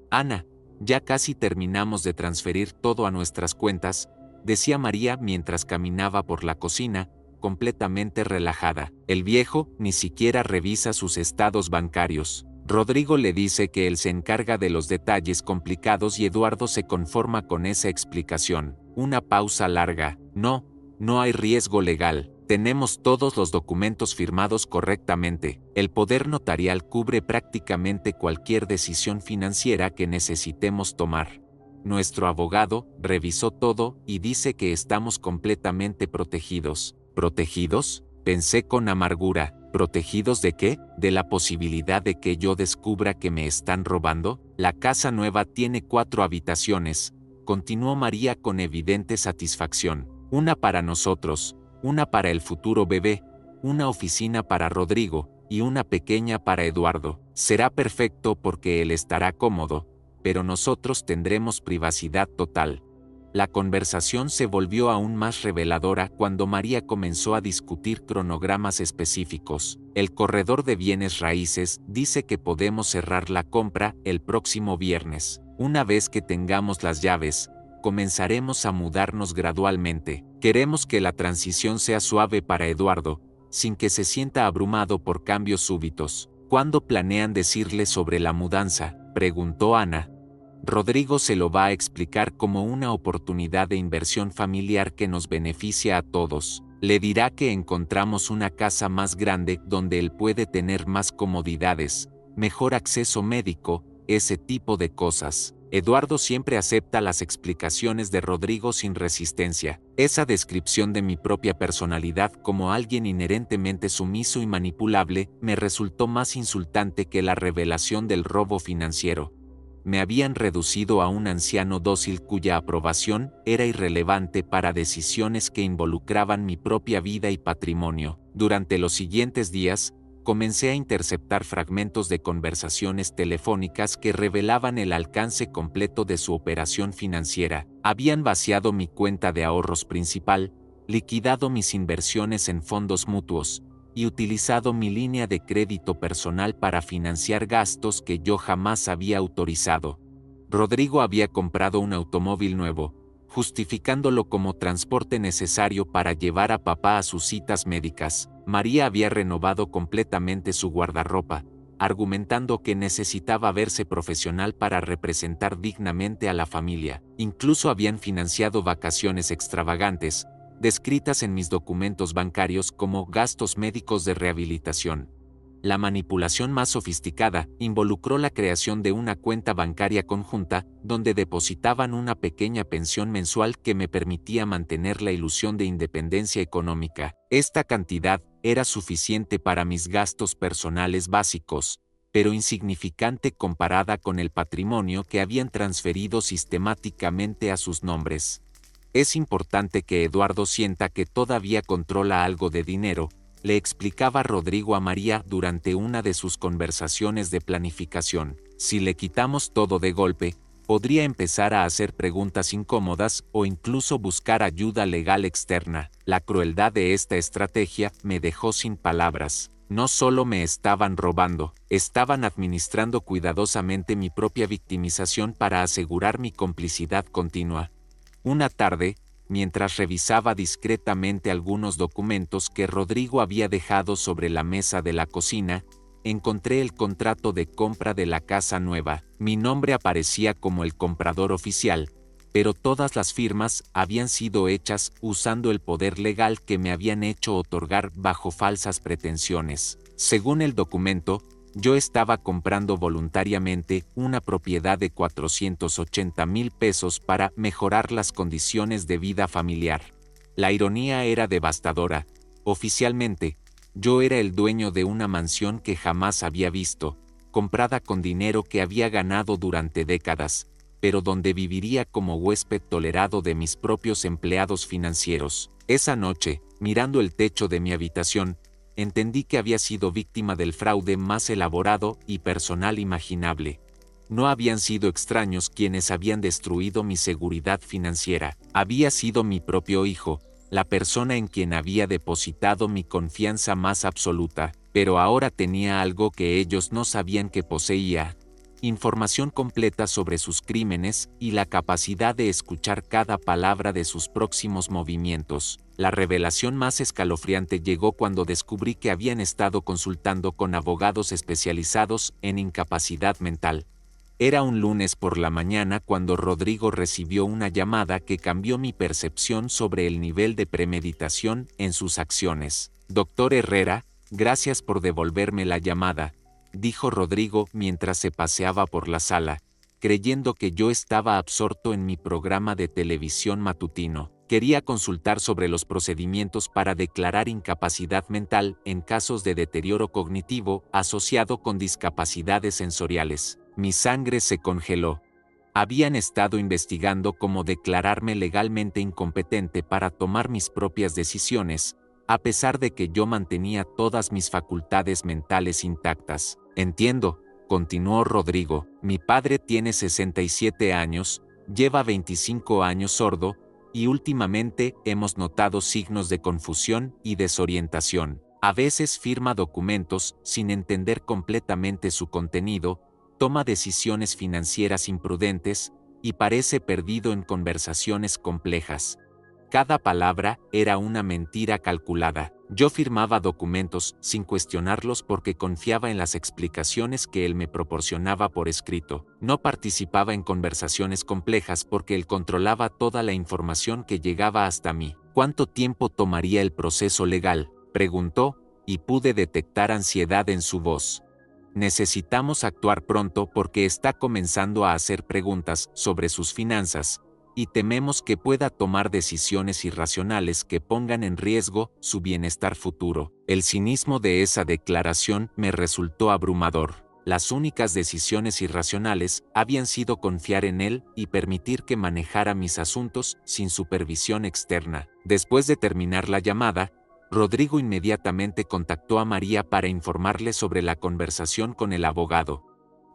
Ana, ya casi terminamos de transferir todo a nuestras cuentas, decía María mientras caminaba por la cocina, completamente relajada. El viejo ni siquiera revisa sus estados bancarios. Rodrigo le dice que él se encarga de los detalles complicados y Eduardo se conforma con esa explicación. Una pausa larga. No, no hay riesgo legal. Tenemos todos los documentos firmados correctamente. El poder notarial cubre prácticamente cualquier decisión financiera que necesitemos tomar. Nuestro abogado revisó todo y dice que estamos completamente protegidos. ¿Protegidos? Pensé con amargura. ¿Protegidos de qué? ¿De la posibilidad de que yo descubra que me están robando? La casa nueva tiene 4 habitaciones, continuó María con evidente satisfacción. Una para nosotros, una para el futuro bebé, una oficina para Rodrigo y una pequeña para Eduardo. Será perfecto porque él estará cómodo, pero nosotros tendremos privacidad total. La conversación se volvió aún más reveladora cuando María comenzó a discutir cronogramas específicos. El corredor de bienes raíces dice que podemos cerrar la compra el próximo viernes. Una vez que tengamos las llaves, comenzaremos a mudarnos gradualmente. Queremos que la transición sea suave para Eduardo, sin que se sienta abrumado por cambios súbitos. ¿Cuándo planean decirle sobre la mudanza?, preguntó Ana. Rodrigo se lo va a explicar como una oportunidad de inversión familiar que nos beneficia a todos. Le dirá que encontramos una casa más grande donde él puede tener más comodidades, mejor acceso médico, ese tipo de cosas. Eduardo siempre acepta las explicaciones de Rodrigo sin resistencia. Esa descripción de mi propia personalidad como alguien inherentemente sumiso y manipulable me resultó más insultante que la revelación del robo financiero. Me habían reducido a un anciano dócil cuya aprobación era irrelevante para decisiones que involucraban mi propia vida y patrimonio. Durante los siguientes días, comencé a interceptar fragmentos de conversaciones telefónicas que revelaban el alcance completo de su operación financiera. Habían vaciado mi cuenta de ahorros principal, liquidado mis inversiones en fondos mutuos, y utilizado mi línea de crédito personal para financiar gastos que yo jamás había autorizado. Rodrigo había comprado un automóvil nuevo, justificándolo como transporte necesario para llevar a papá a sus citas médicas. María había renovado completamente su guardarropa, argumentando que necesitaba verse profesional para representar dignamente a la familia. Incluso habían financiado vacaciones extravagantes, descritas en mis documentos bancarios como gastos médicos de rehabilitación. La manipulación más sofisticada involucró la creación de una cuenta bancaria conjunta donde depositaban una pequeña pensión mensual que me permitía mantener la ilusión de independencia económica. Esta cantidad era suficiente para mis gastos personales básicos, pero insignificante comparada con el patrimonio que habían transferido sistemáticamente a sus nombres. Es importante que Eduardo sienta que todavía controla algo de dinero, le explicaba Rodrigo a María durante una de sus conversaciones de planificación. Si le quitamos todo de golpe, podría empezar a hacer preguntas incómodas o incluso buscar ayuda legal externa. La crueldad de esta estrategia me dejó sin palabras. No solo me estaban robando, estaban administrando cuidadosamente mi propia victimización para asegurar mi complicidad continua. Una tarde, mientras revisaba discretamente algunos documentos que Rodrigo había dejado sobre la mesa de la cocina, encontré el contrato de compra de la casa nueva. Mi nombre aparecía como el comprador oficial, pero todas las firmas habían sido hechas usando el poder legal que me habían hecho otorgar bajo falsas pretensiones. Según el documento, yo estaba comprando voluntariamente una propiedad de 480,000 pesos para mejorar las condiciones de vida familiar. La ironía era devastadora. Oficialmente, yo era el dueño de una mansión que jamás había visto, comprada con dinero que había ganado durante décadas, pero donde viviría como huésped tolerado de mis propios empleados financieros. Esa noche, mirando el techo de mi habitación, entendí que había sido víctima del fraude más elaborado y personal imaginable. No habían sido extraños quienes habían destruido mi seguridad financiera. Había sido mi propio hijo, la persona en quien había depositado mi confianza más absoluta, pero ahora tenía algo que ellos no sabían que poseía: información completa sobre sus crímenes y la capacidad de escuchar cada palabra de sus próximos movimientos. La revelación más escalofriante llegó cuando descubrí que habían estado consultando con abogados especializados en incapacidad mental. Era un lunes por la mañana cuando Rodrigo recibió una llamada que cambió mi percepción sobre el nivel de premeditación en sus acciones. Doctor Herrera, gracias por devolverme la llamada, dijo Rodrigo mientras se paseaba por la sala, creyendo que yo estaba absorto en mi programa de televisión matutino. Quería consultar sobre los procedimientos para declarar incapacidad mental en casos de deterioro cognitivo asociado con discapacidades sensoriales. Mi sangre se congeló. Habían estado investigando cómo declararme legalmente incompetente para tomar mis propias decisiones, a pesar de que yo mantenía todas mis facultades mentales intactas. Entiendo, continuó Rodrigo, mi padre tiene 67 años, lleva 25 años sordo, y últimamente hemos notado signos de confusión y desorientación. A veces firma documentos sin entender completamente su contenido, toma decisiones financieras imprudentes, y parece perdido en conversaciones complejas. Cada palabra era una mentira calculada. Yo firmaba documentos sin cuestionarlos porque confiaba en las explicaciones que él me proporcionaba por escrito. No participaba en conversaciones complejas porque él controlaba toda la información que llegaba hasta mí. ¿Cuánto tiempo tomaría el proceso legal?, preguntó, y pude detectar ansiedad en su voz. Necesitamos actuar pronto porque está comenzando a hacer preguntas sobre sus finanzas, y tememos que pueda tomar decisiones irracionales que pongan en riesgo su bienestar futuro. El cinismo de esa declaración me resultó abrumador. Las únicas decisiones irracionales habían sido confiar en él y permitir que manejara mis asuntos sin supervisión externa. Después de terminar la llamada, Rodrigo inmediatamente contactó a María para informarle sobre la conversación con el abogado.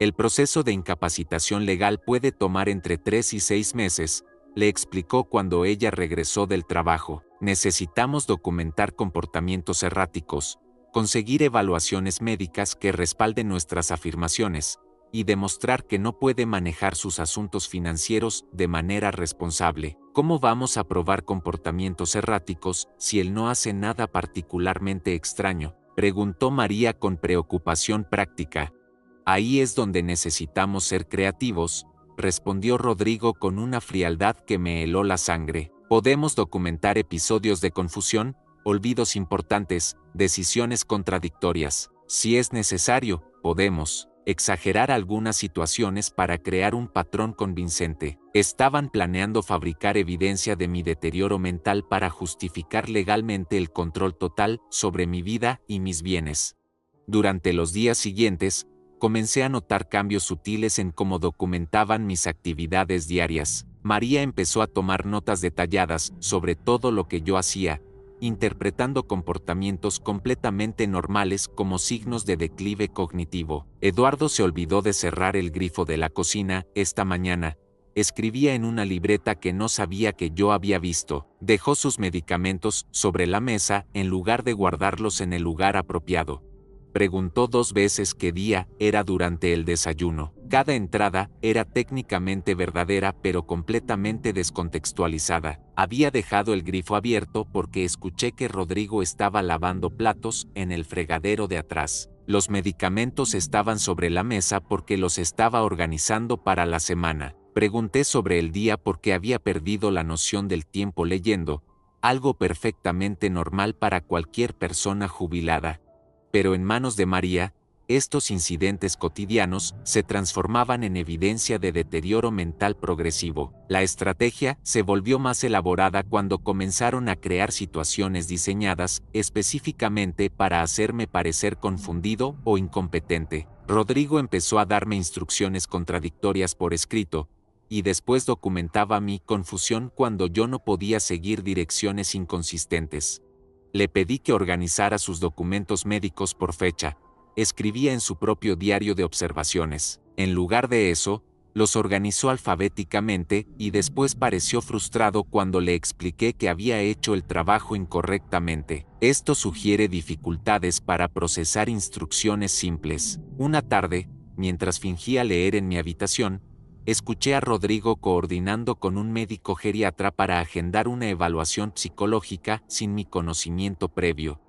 El proceso de incapacitación legal puede tomar entre 3 y 6 meses, le explicó cuando ella regresó del trabajo. Necesitamos documentar comportamientos erráticos, conseguir evaluaciones médicas que respalden nuestras afirmaciones, y demostrar que no puede manejar sus asuntos financieros de manera responsable. ¿Cómo vamos a probar comportamientos erráticos si él no hace nada particularmente extraño?, preguntó María con preocupación práctica. Ahí es donde necesitamos ser creativos, respondió Rodrigo con una frialdad que me heló la sangre. Podemos documentar episodios de confusión, olvidos importantes, decisiones contradictorias. Si es necesario, podemos exagerar algunas situaciones para crear un patrón convincente. Estaban planeando fabricar evidencia de mi deterioro mental para justificar legalmente el control total sobre mi vida y mis bienes. Durante los días siguientes, comencé a notar cambios sutiles en cómo documentaban mis actividades diarias. María empezó a tomar notas detalladas sobre todo lo que yo hacía, interpretando comportamientos completamente normales como signos de declive cognitivo. Eduardo se olvidó de cerrar el grifo de la cocina esta mañana. Escribía en una libreta que no sabía que yo había visto. Dejó sus medicamentos sobre la mesa en lugar de guardarlos en el lugar apropiado. Preguntó 2 veces qué día era durante el desayuno. Cada entrada era técnicamente verdadera pero completamente descontextualizada. Había dejado el grifo abierto porque escuché que Rodrigo estaba lavando platos en el fregadero de atrás. Los medicamentos estaban sobre la mesa porque los estaba organizando para la semana. Pregunté sobre el día porque había perdido la noción del tiempo leyendo, algo perfectamente normal para cualquier persona jubilada. Pero en manos de María, estos incidentes cotidianos se transformaban en evidencia de deterioro mental progresivo. La estrategia se volvió más elaborada cuando comenzaron a crear situaciones diseñadas específicamente para hacerme parecer confundido o incompetente. Rodrigo empezó a darme instrucciones contradictorias por escrito, y después documentaba mi confusión cuando yo no podía seguir direcciones inconsistentes. Le pedí que organizara sus documentos médicos por fecha. Escribía en su propio diario de observaciones. En lugar de eso, los organizó alfabéticamente y después pareció frustrado cuando le expliqué que había hecho el trabajo incorrectamente. Esto sugiere dificultades para procesar instrucciones simples. Una tarde, mientras fingía leer en mi habitación, escuché a Rodrigo coordinando con un médico geriatra para agendar una evaluación psicológica sin mi conocimiento previo.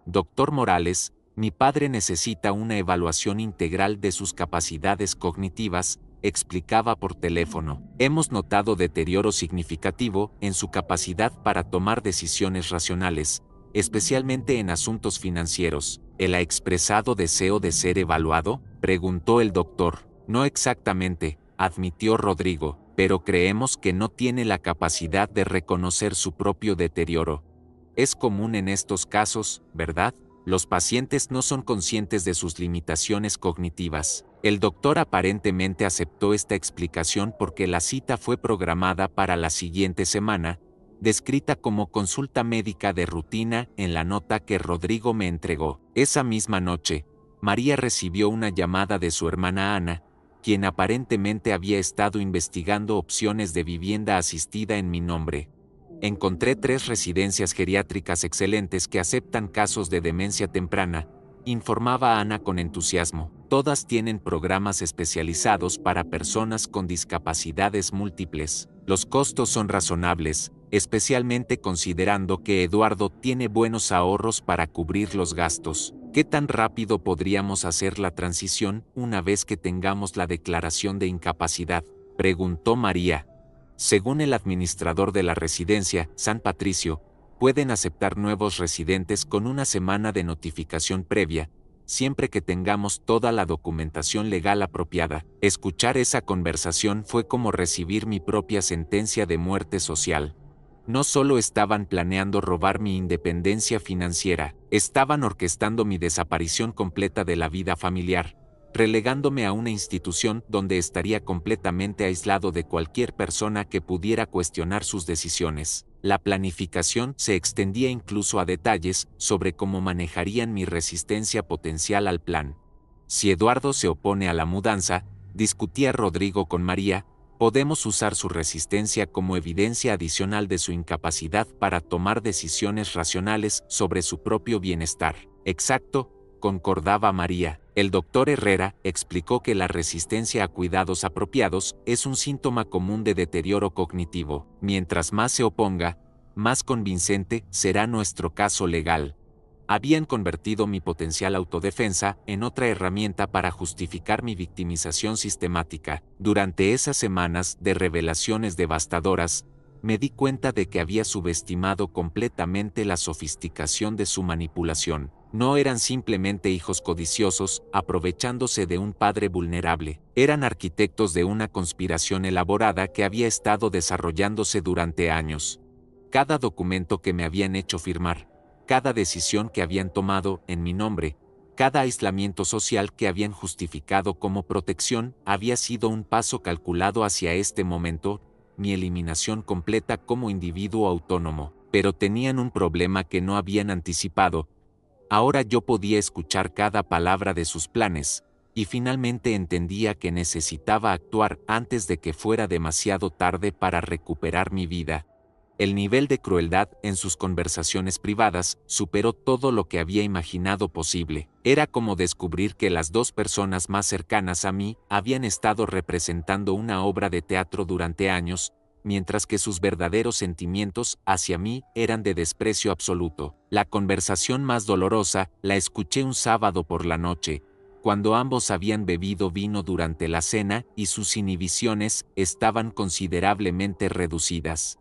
Doctor Morales, mi padre necesita una evaluación integral de sus capacidades cognitivas, explicaba por teléfono. Hemos notado deterioro significativo en su capacidad para tomar decisiones racionales, especialmente en asuntos financieros. ¿Él ha expresado deseo de ser evaluado?, preguntó el doctor. No exactamente, admitió Rodrigo, pero creemos que no tiene la capacidad de reconocer su propio deterioro. Es común en estos casos, ¿verdad? Los pacientes no son conscientes de sus limitaciones cognitivas. El doctor aparentemente aceptó esta explicación porque la cita fue programada para la siguiente semana, descrita como consulta médica de rutina en la nota que Rodrigo me entregó. Esa misma noche, María recibió una llamada de su hermana Ana, quien aparentemente había estado investigando opciones de vivienda asistida en mi nombre. Encontré 3 residencias geriátricas excelentes que aceptan casos de demencia temprana, informaba Ana con entusiasmo. Todas tienen programas especializados para personas con discapacidades múltiples. Los costos son razonables, especialmente considerando que Eduardo tiene buenos ahorros para cubrir los gastos. ¿Qué tan rápido podríamos hacer la transición una vez que tengamos la declaración de incapacidad?, preguntó María. Según el administrador de la residencia, San Patricio, pueden aceptar nuevos residentes con 1 semana de notificación previa, siempre que tengamos toda la documentación legal apropiada. Escuchar esa conversación fue como recibir mi propia sentencia de muerte social. No solo estaban planeando robar mi independencia financiera, estaban orquestando mi desaparición completa de la vida familiar, relegándome a una institución donde estaría completamente aislado de cualquier persona que pudiera cuestionar sus decisiones. La planificación se extendía incluso a detalles sobre cómo manejarían mi resistencia potencial al plan. Si Eduardo se opone a la mudanza, discutía Rodrigo con María, podemos usar su resistencia como evidencia adicional de su incapacidad para tomar decisiones racionales sobre su propio bienestar. Exacto, concordaba María. El doctor Herrera explicó que la resistencia a cuidados apropiados es un síntoma común de deterioro cognitivo. Mientras más se oponga, más convincente será nuestro caso legal. Habían convertido mi potencial autodefensa en otra herramienta para justificar mi victimización sistemática. Durante esas semanas de revelaciones devastadoras, me di cuenta de que había subestimado completamente la sofisticación de su manipulación. No eran simplemente hijos codiciosos, aprovechándose de un padre vulnerable. Eran arquitectos de una conspiración elaborada que había estado desarrollándose durante años. Cada documento que me habían hecho firmar, cada decisión que habían tomado en mi nombre, cada aislamiento social que habían justificado como protección, había sido un paso calculado hacia este momento, mi eliminación completa como individuo autónomo. Pero tenían un problema que no habían anticipado. Ahora yo podía escuchar cada palabra de sus planes, y finalmente entendía que necesitaba actuar antes de que fuera demasiado tarde para recuperar mi vida. El nivel de crueldad en sus conversaciones privadas superó todo lo que había imaginado posible. Era como descubrir que las dos personas más cercanas a mí habían estado representando una obra de teatro durante años, mientras que sus verdaderos sentimientos hacia mí eran de desprecio absoluto. La conversación más dolorosa la escuché un sábado por la noche, cuando ambos habían bebido vino durante la cena y sus inhibiciones estaban considerablemente reducidas.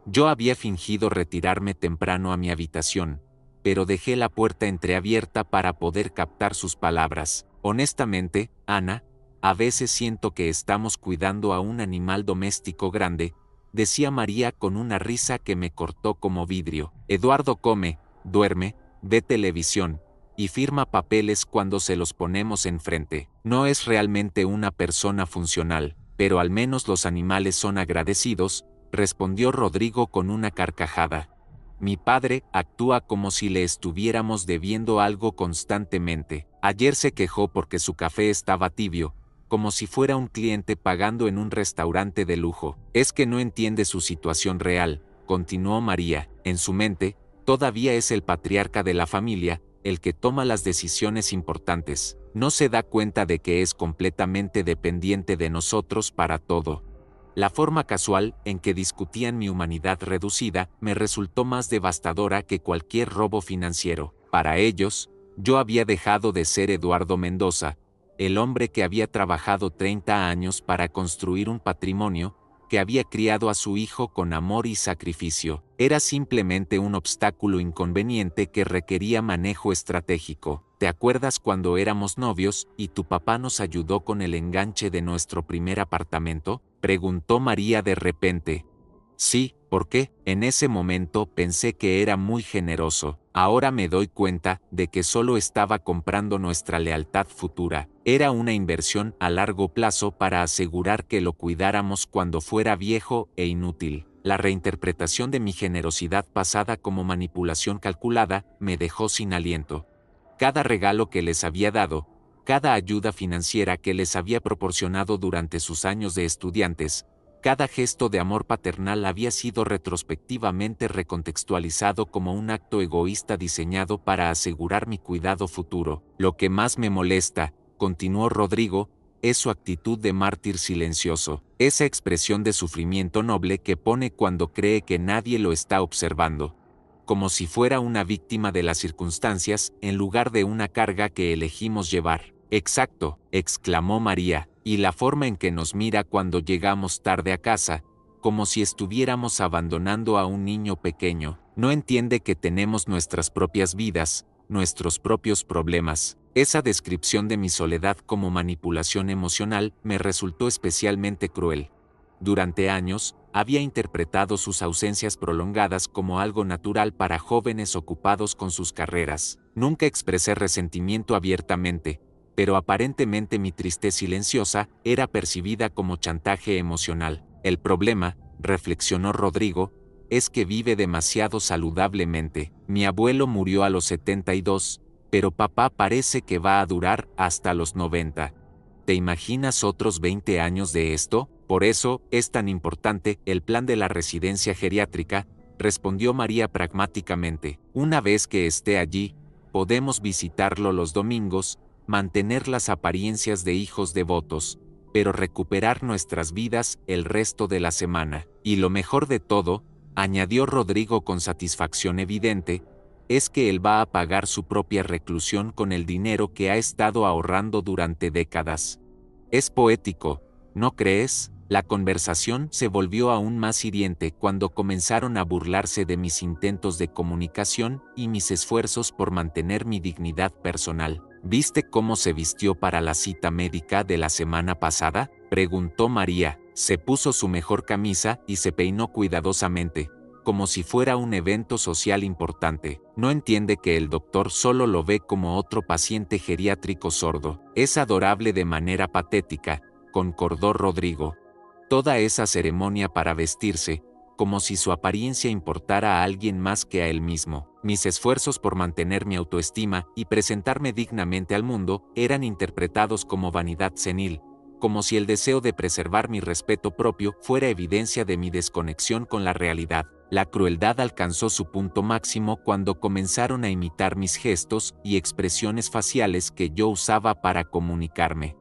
Yo había fingido retirarme temprano a mi habitación, pero dejé la puerta entreabierta para poder captar sus palabras. Honestamente, Ana, a veces siento que estamos cuidando a un animal doméstico grande, decía María con una risa que me cortó como vidrio. Eduardo come, duerme, ve televisión y firma papeles cuando se los ponemos enfrente. No es realmente una persona funcional, pero al menos los animales son agradecidos, respondió Rodrigo con una carcajada. Mi padre actúa como si le estuviéramos debiendo algo constantemente. Ayer se quejó porque su café estaba tibio, como si fuera un cliente pagando en un restaurante de lujo. Es que no entiende su situación real, continuó María. En su mente, todavía es el patriarca de la familia, el que toma las decisiones importantes. No se da cuenta de que es completamente dependiente de nosotros para todo. La forma casual en que discutían mi humanidad reducida me resultó más devastadora que cualquier robo financiero. Para ellos, yo había dejado de ser Eduardo Mendoza, el hombre que había trabajado 30 años para construir un patrimonio, que había criado a su hijo con amor y sacrificio. Era simplemente un obstáculo inconveniente que requería manejo estratégico. ¿Te acuerdas cuando éramos novios y tu papá nos ayudó con el enganche de nuestro primer apartamento?, preguntó María de repente. Sí, ¿por qué? En ese momento pensé que era muy generoso. Ahora me doy cuenta de que solo estaba comprando nuestra lealtad futura. Era una inversión a largo plazo para asegurar que lo cuidáramos cuando fuera viejo e inútil. La reinterpretación de mi generosidad pasada como manipulación calculada me dejó sin aliento. Cada regalo que les había dado, cada ayuda financiera que les había proporcionado durante sus años de estudiantes, cada gesto de amor paternal había sido retrospectivamente recontextualizado como un acto egoísta diseñado para asegurar mi cuidado futuro. Lo que más me molesta, continuó Rodrigo, es su actitud de mártir silencioso, esa expresión de sufrimiento noble que pone cuando cree que nadie lo está observando, como si fuera una víctima de las circunstancias en lugar de una carga que elegimos llevar. Exacto, exclamó María, y la forma en que nos mira cuando llegamos tarde a casa, como si estuviéramos abandonando a un niño pequeño. No entiende que tenemos nuestras propias vidas, nuestros propios problemas. Esa descripción de mi soledad como manipulación emocional me resultó especialmente cruel. Durante años, había interpretado sus ausencias prolongadas como algo natural para jóvenes ocupados con sus carreras. Nunca expresé resentimiento abiertamente, pero aparentemente mi tristeza silenciosa era percibida como chantaje emocional. El problema, reflexionó Rodrigo, es que vive demasiado saludablemente. Mi abuelo murió a los 72, pero papá parece que va a durar hasta los 90. ¿Te imaginas otros 20 años de esto? Por eso es tan importante el plan de la residencia geriátrica, respondió María pragmáticamente. Una vez que esté allí, podemos visitarlo los domingos, mantener las apariencias de hijos devotos, pero recuperar nuestras vidas el resto de la semana. Y lo mejor de todo, añadió Rodrigo con satisfacción evidente, es que él va a pagar su propia reclusión con el dinero que ha estado ahorrando durante décadas. Es poético, ¿no crees? La conversación se volvió aún más hiriente cuando comenzaron a burlarse de mis intentos de comunicación y mis esfuerzos por mantener mi dignidad personal. ¿Viste cómo se vistió para la cita médica de la semana pasada?, preguntó María. Se puso su mejor camisa y se peinó cuidadosamente, como si fuera un evento social importante. No entiende que el doctor solo lo ve como otro paciente geriátrico sordo. Es adorable de manera patética, concordó Rodrigo. Toda esa ceremonia para vestirse, como si su apariencia importara a alguien más que a él mismo. Mis esfuerzos por mantener mi autoestima y presentarme dignamente al mundo eran interpretados como vanidad senil, como si el deseo de preservar mi respeto propio fuera evidencia de mi desconexión con la realidad. La crueldad alcanzó su punto máximo cuando comenzaron a imitar mis gestos y expresiones faciales que yo usaba para comunicarme.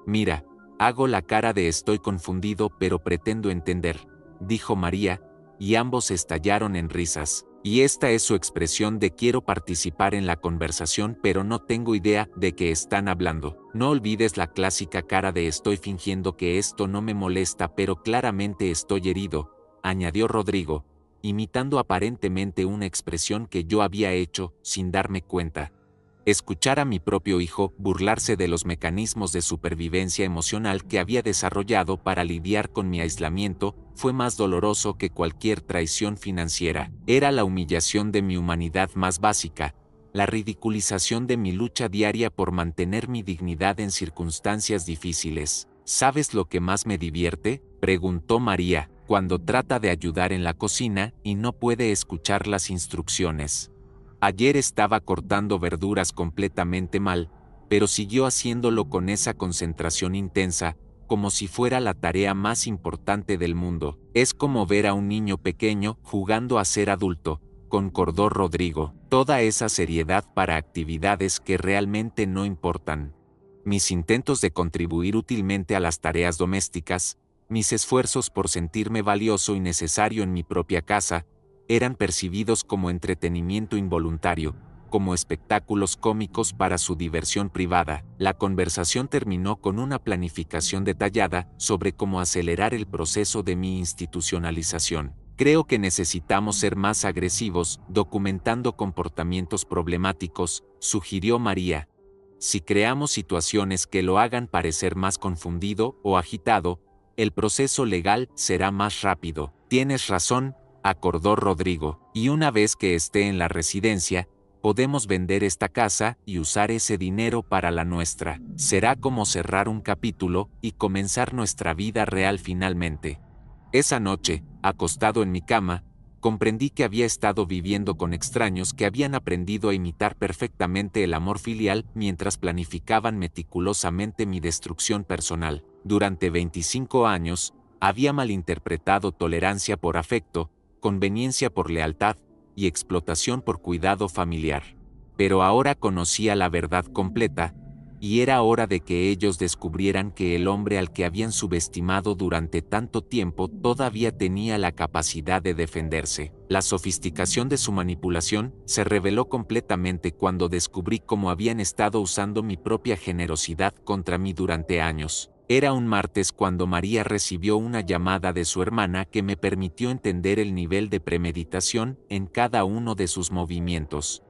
Mira, hago la cara de estoy confundido pero pretendo entender, dijo María, y ambos estallaron en risas. Y esta es su expresión de quiero participar en la conversación pero no tengo idea de qué están hablando. No olvides la clásica cara de estoy fingiendo que esto no me molesta pero claramente estoy herido, añadió Rodrigo, imitando aparentemente una expresión que yo había hecho sin darme cuenta. Escuchar a mi propio hijo burlarse de los mecanismos de supervivencia emocional que había desarrollado para lidiar con mi aislamiento fue más doloroso que cualquier traición financiera. Era la humillación de mi humanidad más básica, la ridiculización de mi lucha diaria por mantener mi dignidad en circunstancias difíciles. ¿Sabes lo que más me divierte?, preguntó María, cuando trata de ayudar en la cocina y no puede escuchar las instrucciones. Ayer estaba cortando verduras completamente mal, pero siguió haciéndolo con esa concentración intensa, como si fuera la tarea más importante del mundo. Es como ver a un niño pequeño jugando a ser adulto, concordó Rodrigo. Toda esa seriedad para actividades que realmente no importan. Mis intentos de contribuir útilmente a las tareas domésticas, mis esfuerzos por sentirme valioso y necesario en mi propia casa, eran percibidos como entretenimiento involuntario, como espectáculos cómicos para su diversión privada. La conversación terminó con una planificación detallada sobre cómo acelerar el proceso de mi institucionalización. Creo que necesitamos ser más agresivos, documentando comportamientos problemáticos, sugirió María. Si creamos situaciones que lo hagan parecer más confundido o agitado, el proceso legal será más rápido. Tienes razón, acordó Rodrigo, y una vez que esté en la residencia, podemos vender esta casa y usar ese dinero para la nuestra. Será como cerrar un capítulo y comenzar nuestra vida real finalmente. Esa noche, acostado en mi cama, comprendí que había estado viviendo con extraños que habían aprendido a imitar perfectamente el amor filial mientras planificaban meticulosamente mi destrucción personal. Durante 25 años, había malinterpretado tolerancia por afecto, conveniencia por lealtad y explotación por cuidado familiar. Pero ahora conocía la verdad completa, y era hora de que ellos descubrieran que el hombre al que habían subestimado durante tanto tiempo todavía tenía la capacidad de defenderse. La sofisticación de su manipulación se reveló completamente cuando descubrí cómo habían estado usando mi propia generosidad contra mí durante años. Era un martes cuando María recibió una llamada de su hermana que me permitió entender el nivel de premeditación en cada uno de sus movimientos.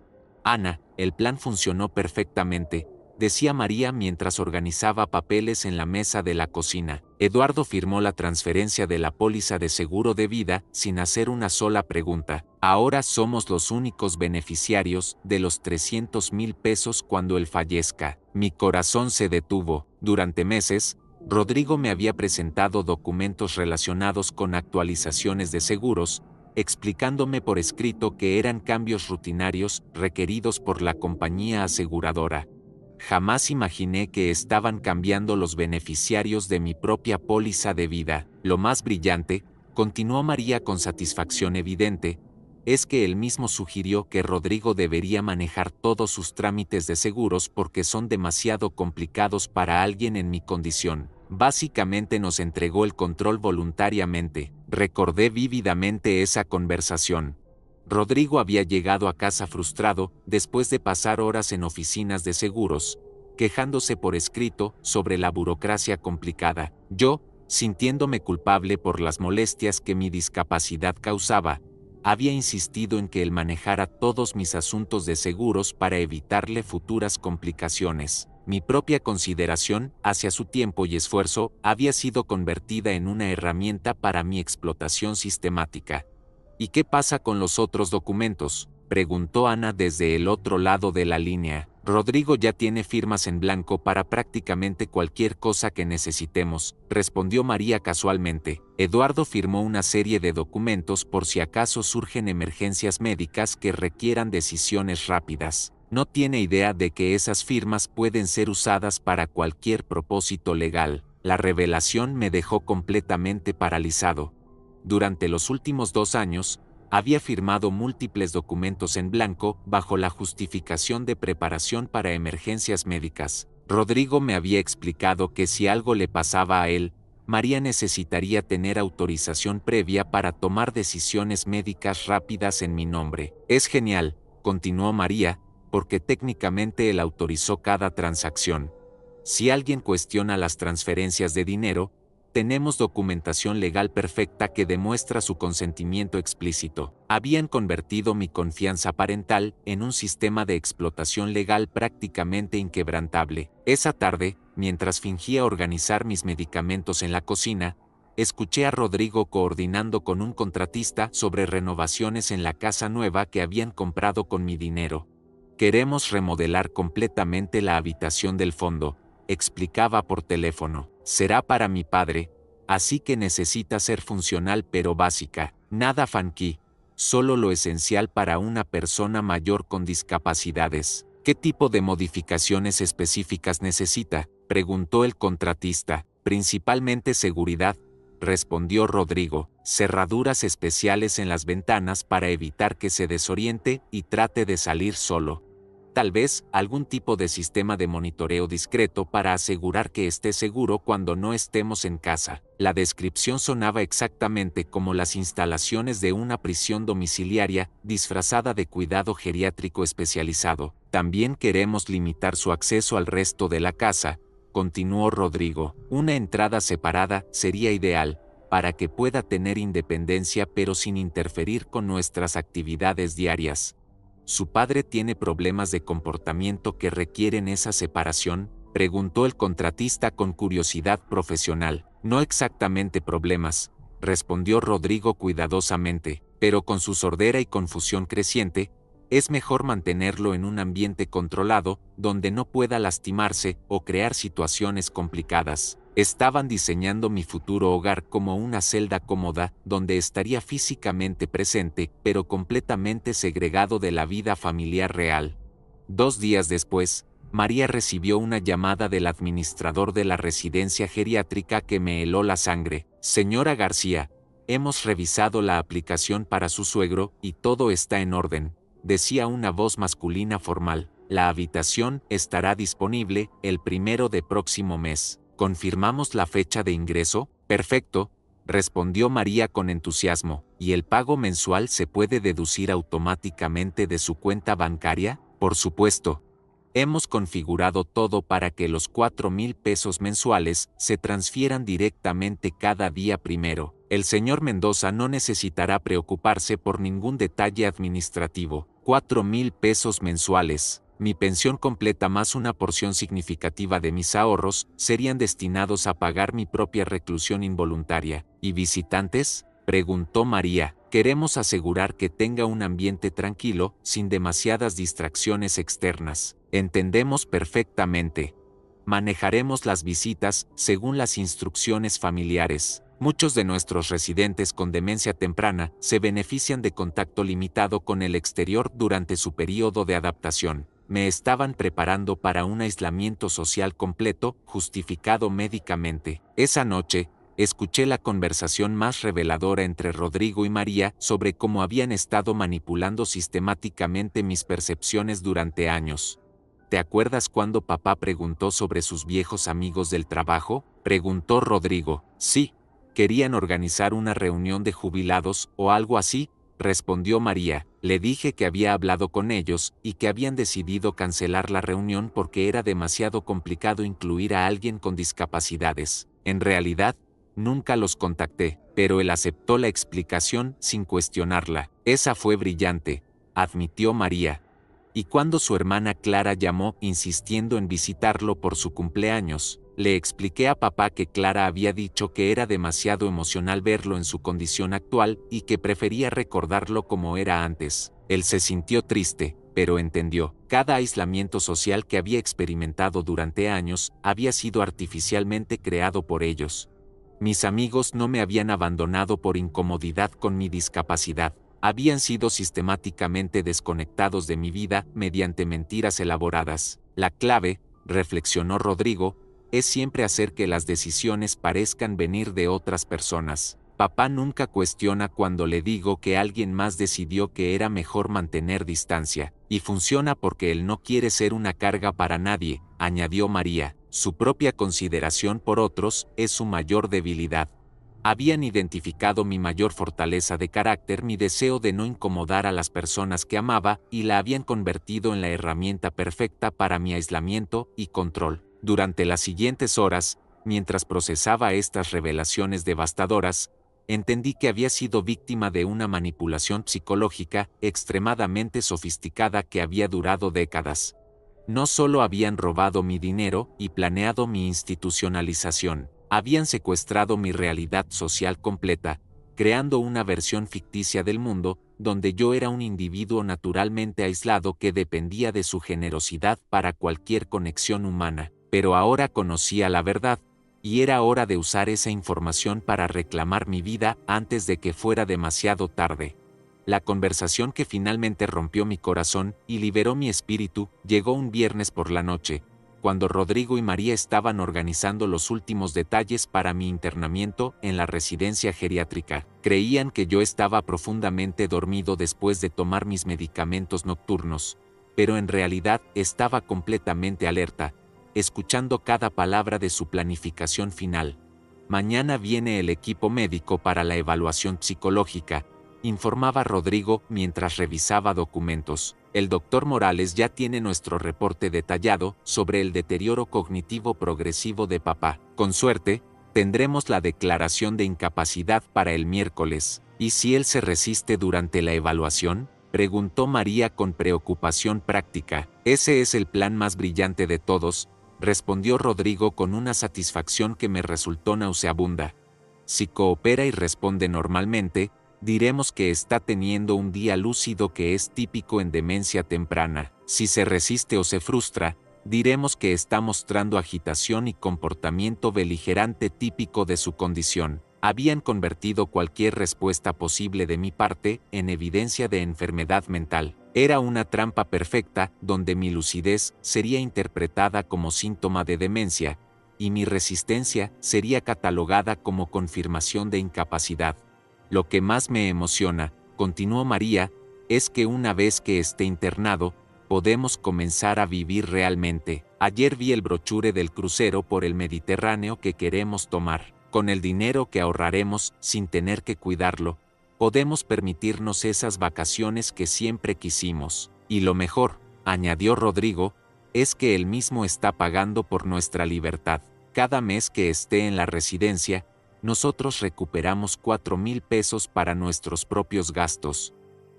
Ana, el plan funcionó perfectamente, decía María mientras organizaba papeles en la mesa de la cocina. Eduardo firmó la transferencia de la póliza de seguro de vida sin hacer una sola pregunta. Ahora somos los únicos beneficiarios de los 300,000 pesos cuando él fallezca. Mi corazón se detuvo. Durante meses, Rodrigo me había presentado documentos relacionados con actualizaciones de seguros, explicándome por escrito que eran cambios rutinarios requeridos por la compañía aseguradora. Jamás imaginé que estaban cambiando los beneficiarios de mi propia póliza de vida. Lo más brillante, continuó María con satisfacción evidente, es que él mismo sugirió que Rodrigo debería manejar todos sus trámites de seguros porque son demasiado complicados para alguien en mi condición. Básicamente nos entregó el control voluntariamente. Recordé vívidamente esa conversación. Rodrigo había llegado a casa frustrado después de pasar horas en oficinas de seguros, quejándose por escrito sobre la burocracia complicada. Yo, sintiéndome culpable por las molestias que mi discapacidad causaba, había insistido en que él manejara todos mis asuntos de seguros para evitarle futuras complicaciones. Mi propia consideración hacia su tiempo y esfuerzo había sido convertida en una herramienta para mi explotación sistemática. ¿Y qué pasa con los otros documentos?, preguntó Ana desde el otro lado de la línea. Rodrigo ya tiene firmas en blanco para prácticamente cualquier cosa que necesitemos, respondió María casualmente. Eduardo firmó una serie de documentos por si acaso surgen emergencias médicas que requieran decisiones rápidas. No tiene idea de que esas firmas pueden ser usadas para cualquier propósito legal. La revelación me dejó completamente paralizado. Durante los últimos 2 años, había firmado múltiples documentos en blanco bajo la justificación de preparación para emergencias médicas. Rodrigo me había explicado que si algo le pasaba a él, María necesitaría tener autorización previa para tomar decisiones médicas rápidas en mi nombre. Es genial, continuó María, porque técnicamente él autorizó cada transacción. Si alguien cuestiona las transferencias de dinero, tenemos documentación legal perfecta que demuestra su consentimiento explícito. Habían convertido mi confianza parental en un sistema de explotación legal prácticamente inquebrantable. Esa tarde, mientras fingía organizar mis medicamentos en la cocina, escuché a Rodrigo coordinando con un contratista sobre renovaciones en la casa nueva que habían comprado con mi dinero. Queremos remodelar completamente la habitación del fondo, explicaba por teléfono. Será para mi padre, así que necesita ser funcional pero básica, nada funky, solo lo esencial para una persona mayor con discapacidades. ¿Qué tipo de modificaciones específicas necesita?, preguntó el contratista. Principalmente seguridad, respondió Rodrigo. Cerraduras especiales en las ventanas para evitar que se desoriente y trate de salir solo. Tal vez algún tipo de sistema de monitoreo discreto para asegurar que esté seguro cuando no estemos en casa. La descripción sonaba exactamente como las instalaciones de una prisión domiciliaria disfrazada de cuidado geriátrico especializado. También queremos limitar su acceso al resto de la casa, continuó Rodrigo. Una entrada separada sería ideal, para que pueda tener independencia pero sin interferir con nuestras actividades diarias. ¿Su padre tiene problemas de comportamiento que requieren esa separación?, preguntó el contratista con curiosidad profesional. No exactamente problemas, respondió Rodrigo cuidadosamente, pero con su sordera y confusión creciente, es mejor mantenerlo en un ambiente controlado, donde no pueda lastimarse o crear situaciones complicadas. Estaban diseñando mi futuro hogar como una celda cómoda, donde estaría físicamente presente, pero completamente segregado de la vida familiar real. 2 días después, María recibió una llamada del administrador de la residencia geriátrica que me heló la sangre. Señora García, hemos revisado la aplicación para su suegro y todo está en orden, decía una voz masculina formal. La habitación estará disponible el 1 de próximo mes. ¿Confirmamos la fecha de ingreso? Perfecto, respondió María con entusiasmo. ¿Y el pago mensual se puede deducir automáticamente de su cuenta bancaria? Por supuesto. Hemos configurado todo para que los 4,000 pesos mensuales se transfieran directamente cada día 1. El señor Mendoza no necesitará preocuparse por ningún detalle administrativo. 4,000 pesos mensuales. Mi pensión completa más una porción significativa de mis ahorros serían destinados a pagar mi propia reclusión involuntaria. ¿Y visitantes?, preguntó María. Queremos asegurar que tenga un ambiente tranquilo, sin demasiadas distracciones externas. Entendemos perfectamente. Manejaremos las visitas según las instrucciones familiares. Muchos de nuestros residentes con demencia temprana se benefician de contacto limitado con el exterior durante su periodo de adaptación. Me estaban preparando para un aislamiento social completo, justificado médicamente. Esa noche, Escuché la conversación más reveladora entre Rodrigo y María sobre cómo habían estado manipulando sistemáticamente mis percepciones durante años. ¿Te acuerdas cuando papá preguntó sobre sus viejos amigos del trabajo? Preguntó Rodrigo. Sí, querían organizar una reunión de jubilados o algo así, respondió María. Le dije que había hablado con ellos y que habían decidido cancelar la reunión porque era demasiado complicado incluir a alguien con discapacidades. En realidad, nunca los contacté, pero él aceptó la explicación sin cuestionarla. Esa fue brillante, admitió María. Y cuando su hermana Clara llamó insistiendo en visitarlo por su cumpleaños, le expliqué a papá que Clara había dicho que era demasiado emocional verlo en su condición actual y que prefería recordarlo como era antes. Él se sintió triste, pero entendió. Cada aislamiento social que había experimentado durante años había sido artificialmente creado por ellos. Mis amigos no me habían abandonado por incomodidad con mi discapacidad. Habían sido sistemáticamente desconectados de mi vida mediante mentiras elaboradas. La clave, reflexionó Rodrigo, es siempre hacer que las decisiones parezcan venir de otras personas. Papá nunca cuestiona cuando le digo que alguien más decidió que era mejor mantener distancia, y funciona porque él no quiere ser una carga para nadie, añadió María. Su propia consideración por otros es su mayor debilidad. Habían identificado mi mayor fortaleza de carácter, mi deseo de no incomodar a las personas que amaba, y la habían convertido en la herramienta perfecta para mi aislamiento y control. Durante las siguientes horas, mientras procesaba estas revelaciones devastadoras, entendí que había sido víctima de una manipulación psicológica extremadamente sofisticada que había durado décadas. No solo habían robado mi dinero y planeado mi institucionalización, habían secuestrado mi realidad social completa, creando una versión ficticia del mundo, donde yo era un individuo naturalmente aislado que dependía de su generosidad para cualquier conexión humana. Pero ahora conocía la verdad, y era hora de usar esa información para reclamar mi vida antes de que fuera demasiado tarde. La conversación que finalmente rompió mi corazón y liberó mi espíritu llegó un viernes por la noche, cuando Rodrigo y María estaban organizando los últimos detalles para mi internamiento en la residencia geriátrica. Creían que yo estaba profundamente dormido después de tomar mis medicamentos nocturnos, pero en realidad estaba completamente alerta, escuchando cada palabra de su planificación final. Mañana viene el equipo médico para la evaluación psicológica, informaba Rodrigo mientras revisaba documentos. El doctor Morales ya tiene nuestro reporte detallado sobre el deterioro cognitivo progresivo de papá. Con suerte, tendremos la declaración de incapacidad para el miércoles. ¿Y si él se resiste durante la evaluación?, preguntó María con preocupación práctica. Ese es el plan más brillante de todos, respondió Rodrigo con una satisfacción que me resultó nauseabunda. Si coopera y responde normalmente, diremos que está teniendo un día lúcido que es típico en demencia temprana. Si se resiste o se frustra, diremos que está mostrando agitación y comportamiento beligerante típico de su condición. Habían convertido cualquier respuesta posible de mi parte en evidencia de enfermedad mental. Era una trampa perfecta donde mi lucidez sería interpretada como síntoma de demencia, y mi resistencia sería catalogada como confirmación de incapacidad. Lo que más me emociona, continuó María, es que una vez que esté internado, podemos comenzar a vivir realmente. Ayer vi el brochure del crucero por el Mediterráneo que queremos tomar. Con el dinero que ahorraremos sin tener que cuidarlo, podemos permitirnos esas vacaciones que siempre quisimos. Y lo mejor, añadió Rodrigo, es que él mismo está pagando por nuestra libertad. Cada mes que esté en la residencia, nosotros recuperamos 4,000 pesos para nuestros propios gastos.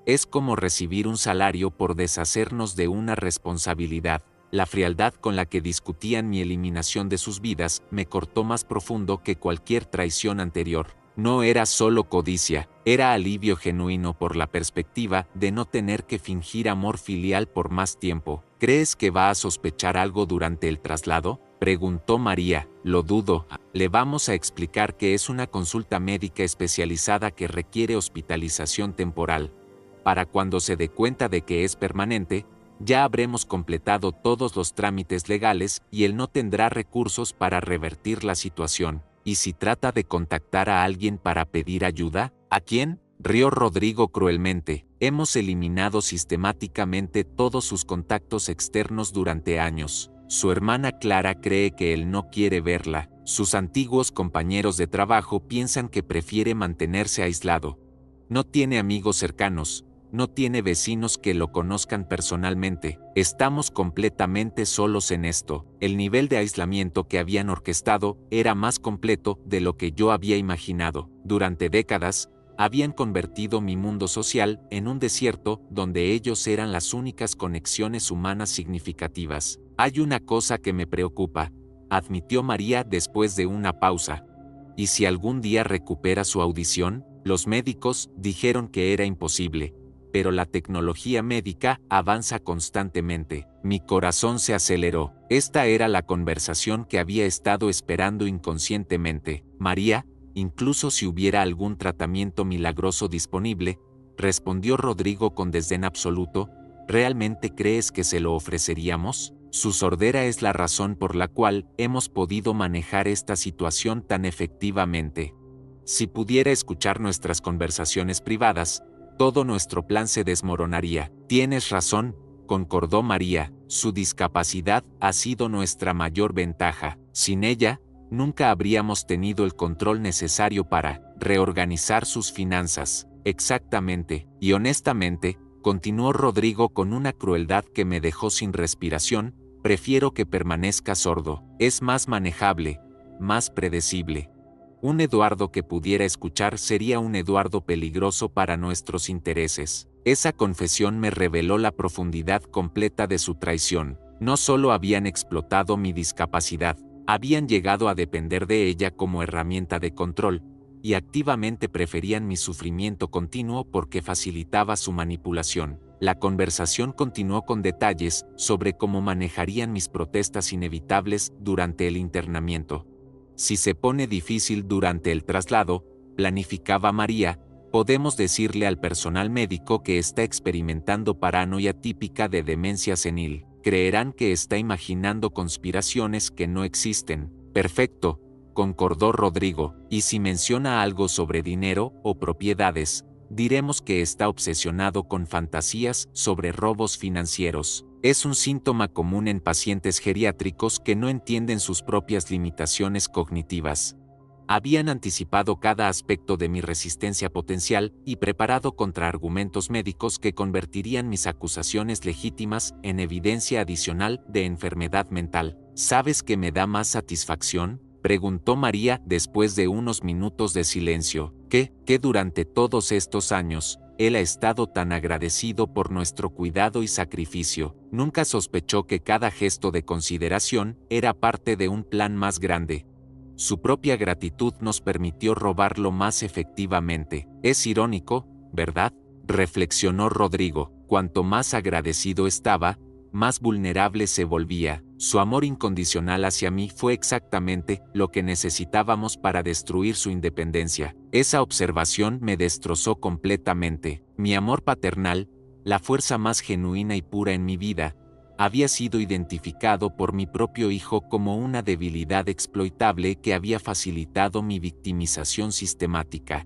Es como recibir un salario por deshacernos de una responsabilidad. La frialdad con la que discutían mi eliminación de sus vidas me cortó más profundo que cualquier traición anterior. No era solo codicia, era alivio genuino por la perspectiva de no tener que fingir amor filial por más tiempo. ¿Crees que va a sospechar algo durante el traslado?, preguntó María. Lo dudo. Le vamos a explicar que es una consulta médica especializada que requiere hospitalización temporal. Para cuando se dé cuenta de que es permanente, ya habremos completado todos los trámites legales y él no tendrá recursos para revertir la situación. ¿Y si trata de contactar a alguien para pedir ayuda? ¿A quién? Rió Rodrigo cruelmente. Hemos eliminado sistemáticamente todos sus contactos externos durante años. Su hermana Clara cree que él no quiere verla. Sus antiguos compañeros de trabajo piensan que prefiere mantenerse aislado. No tiene amigos cercanos. No tiene vecinos que lo conozcan personalmente. Estamos completamente solos en esto. El nivel de aislamiento que habían orquestado era más completo de lo que yo había imaginado. Durante décadas, habían convertido mi mundo social en un desierto donde ellos eran las únicas conexiones humanas significativas. Hay una cosa que me preocupa, admitió María después de una pausa. ¿Y si algún día recupera su audición? Los médicos dijeron que era imposible. Pero la tecnología médica avanza constantemente. Mi corazón se aceleró. Esta era la conversación que había estado esperando inconscientemente. María, incluso si hubiera algún tratamiento milagroso disponible, respondió Rodrigo con desdén absoluto, ¿realmente crees que se lo ofreceríamos? Su sordera es la razón por la cual hemos podido manejar esta situación tan efectivamente. Si pudiera escuchar nuestras conversaciones privadas, todo nuestro plan se desmoronaría. Tienes razón, concordó María, su discapacidad ha sido nuestra mayor ventaja. Sin ella, nunca habríamos tenido el control necesario para reorganizar sus finanzas. Exactamente, y honestamente, continuó Rodrigo con una crueldad que me dejó sin respiración, prefiero que permanezca sordo. Es más manejable, más predecible. Un Eduardo que pudiera escuchar sería un Eduardo peligroso para nuestros intereses. Esa confesión me reveló la profundidad completa de su traición. No solo habían explotado mi discapacidad, habían llegado a depender de ella como herramienta de control, y activamente preferían mi sufrimiento continuo porque facilitaba su manipulación. La conversación continuó con detalles sobre cómo manejarían mis protestas inevitables durante el internamiento. Si se pone difícil durante el traslado, planificaba María, podemos decirle al personal médico que está experimentando paranoia típica de demencia senil. Creerán que está imaginando conspiraciones que no existen. Perfecto, concordó Rodrigo, y si menciona algo sobre dinero o propiedades, diremos que está obsesionado con fantasías sobre robos financieros. Es un síntoma común en pacientes geriátricos que no entienden sus propias limitaciones cognitivas. Habían anticipado cada aspecto de mi resistencia potencial y preparado contraargumentos médicos que convertirían mis acusaciones legítimas en evidencia adicional de enfermedad mental. ¿Sabes qué me da más satisfacción?, preguntó María después de unos minutos de silencio. Que durante todos estos años, él ha estado tan agradecido por nuestro cuidado y sacrificio. Nunca sospechó que cada gesto de consideración era parte de un plan más grande. Su propia gratitud nos permitió robarlo más efectivamente. Es irónico, ¿verdad?, reflexionó Rodrigo. Cuanto más agradecido estaba, más vulnerable se volvía. Su amor incondicional hacia mí fue exactamente lo que necesitábamos para destruir su independencia. Esa observación me destrozó completamente. Mi amor paternal, la fuerza más genuina y pura en mi vida, había sido identificado por mi propio hijo como una debilidad exploitable que había facilitado mi victimización sistemática.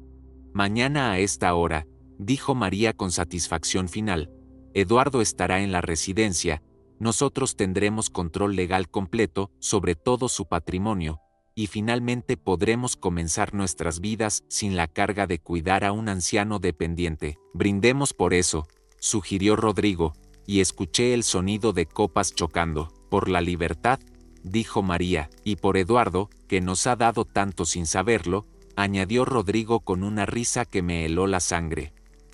Mañana a esta hora, dijo María con satisfacción final, Eduardo estará en la residencia, nosotros tendremos control legal completo sobre todo su patrimonio, y finalmente podremos comenzar nuestras vidas sin la carga de cuidar a un anciano dependiente. Brindemos por eso, sugirió Rodrigo, y escuché el sonido de copas chocando. Por la libertad, dijo María, y por Eduardo, que nos ha dado tanto sin saberlo, añadió Rodrigo con una risa que me heló la sangre.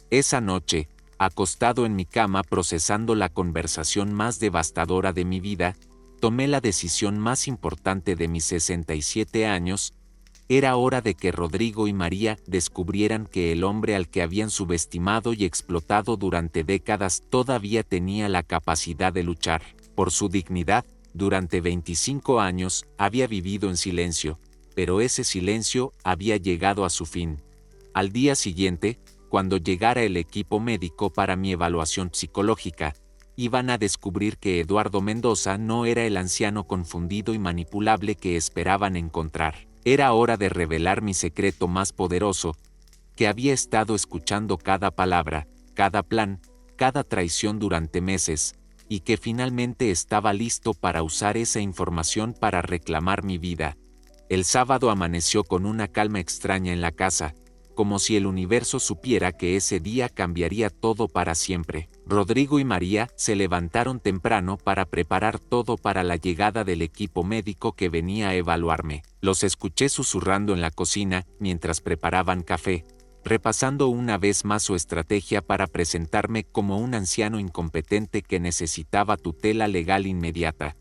Esa noche, acostado en mi cama procesando la conversación más devastadora de mi vida, tomé la decisión más importante de mis 67 años. Era hora de que Rodrigo y María descubrieran que el hombre al que habían subestimado y explotado durante décadas todavía tenía la capacidad de luchar por su dignidad. Durante 25 años había vivido en silencio, pero ese silencio había llegado a su fin. Al día siguiente, cuando llegara el equipo médico para mi evaluación psicológica, iban a descubrir que Eduardo Mendoza no era el anciano confundido y manipulable que esperaban encontrar. Era hora de revelar mi secreto más poderoso, que había estado escuchando cada palabra, cada plan, cada traición durante meses, y que finalmente estaba listo para usar esa información para reclamar mi vida. El sábado amaneció con una calma extraña en la casa, como si el universo supiera que ese día cambiaría todo para siempre. Rodrigo y María se levantaron temprano para preparar todo para la llegada del equipo médico que venía a evaluarme. Los escuché susurrando en la cocina mientras preparaban café, repasando una vez más su estrategia para presentarme como un anciano incompetente que necesitaba tutela legal inmediata.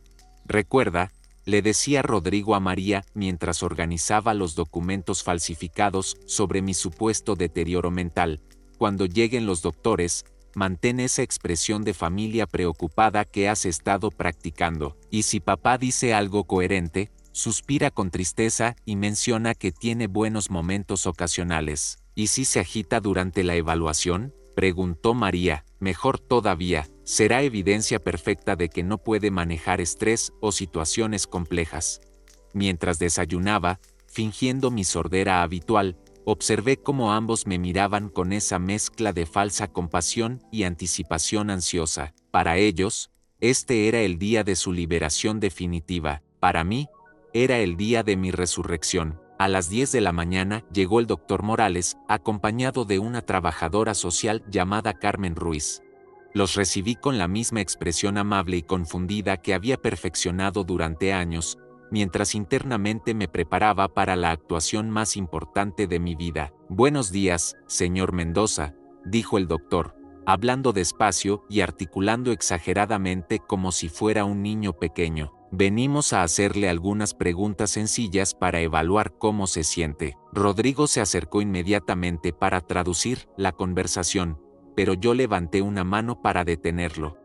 Recuerda, le decía Rodrigo a María mientras organizaba los documentos falsificados sobre mi supuesto deterioro mental, cuando lleguen los doctores, mantén esa expresión de familia preocupada que has estado practicando, y si papá dice algo coherente, suspira con tristeza y menciona que tiene buenos momentos ocasionales. ¿Y si se agita durante la evaluación?, preguntó María. Mejor todavía, será evidencia perfecta de que no puede manejar estrés o situaciones complejas. Mientras desayunaba, fingiendo mi sordera habitual, observé cómo ambos me miraban con esa mezcla de falsa compasión y anticipación ansiosa. Para ellos, este era el día de su liberación definitiva. Para mí, era el día de mi resurrección. A las 10 de la mañana llegó el doctor Morales, acompañado de una trabajadora social llamada Carmen Ruiz. Los recibí con la misma expresión amable y confundida que había perfeccionado durante años, mientras internamente me preparaba para la actuación más importante de mi vida. Buenos días, señor Mendoza, dijo el doctor, hablando despacio y articulando exageradamente como si fuera un niño pequeño. Venimos a hacerle algunas preguntas sencillas para evaluar cómo se siente. Rodrigo se acercó inmediatamente para traducir la conversación, pero yo levanté una mano para detenerlo.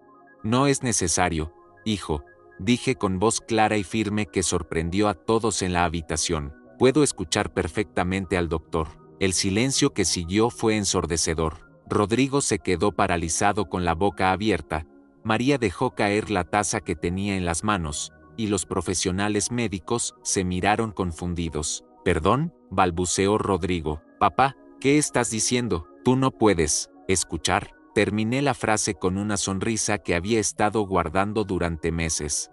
No es necesario, hijo, dije con voz clara y firme que sorprendió a todos en la habitación. Puedo escuchar perfectamente al doctor. El silencio que siguió fue ensordecedor. Rodrigo se quedó paralizado con la boca abierta. María dejó caer la taza que tenía en las manos, y los profesionales médicos se miraron confundidos. «¿Perdón?», balbuceó Rodrigo. «Papá, ¿qué estás diciendo? ¿Tú no puedes escuchar?». Terminé la frase con una sonrisa que había estado guardando durante meses.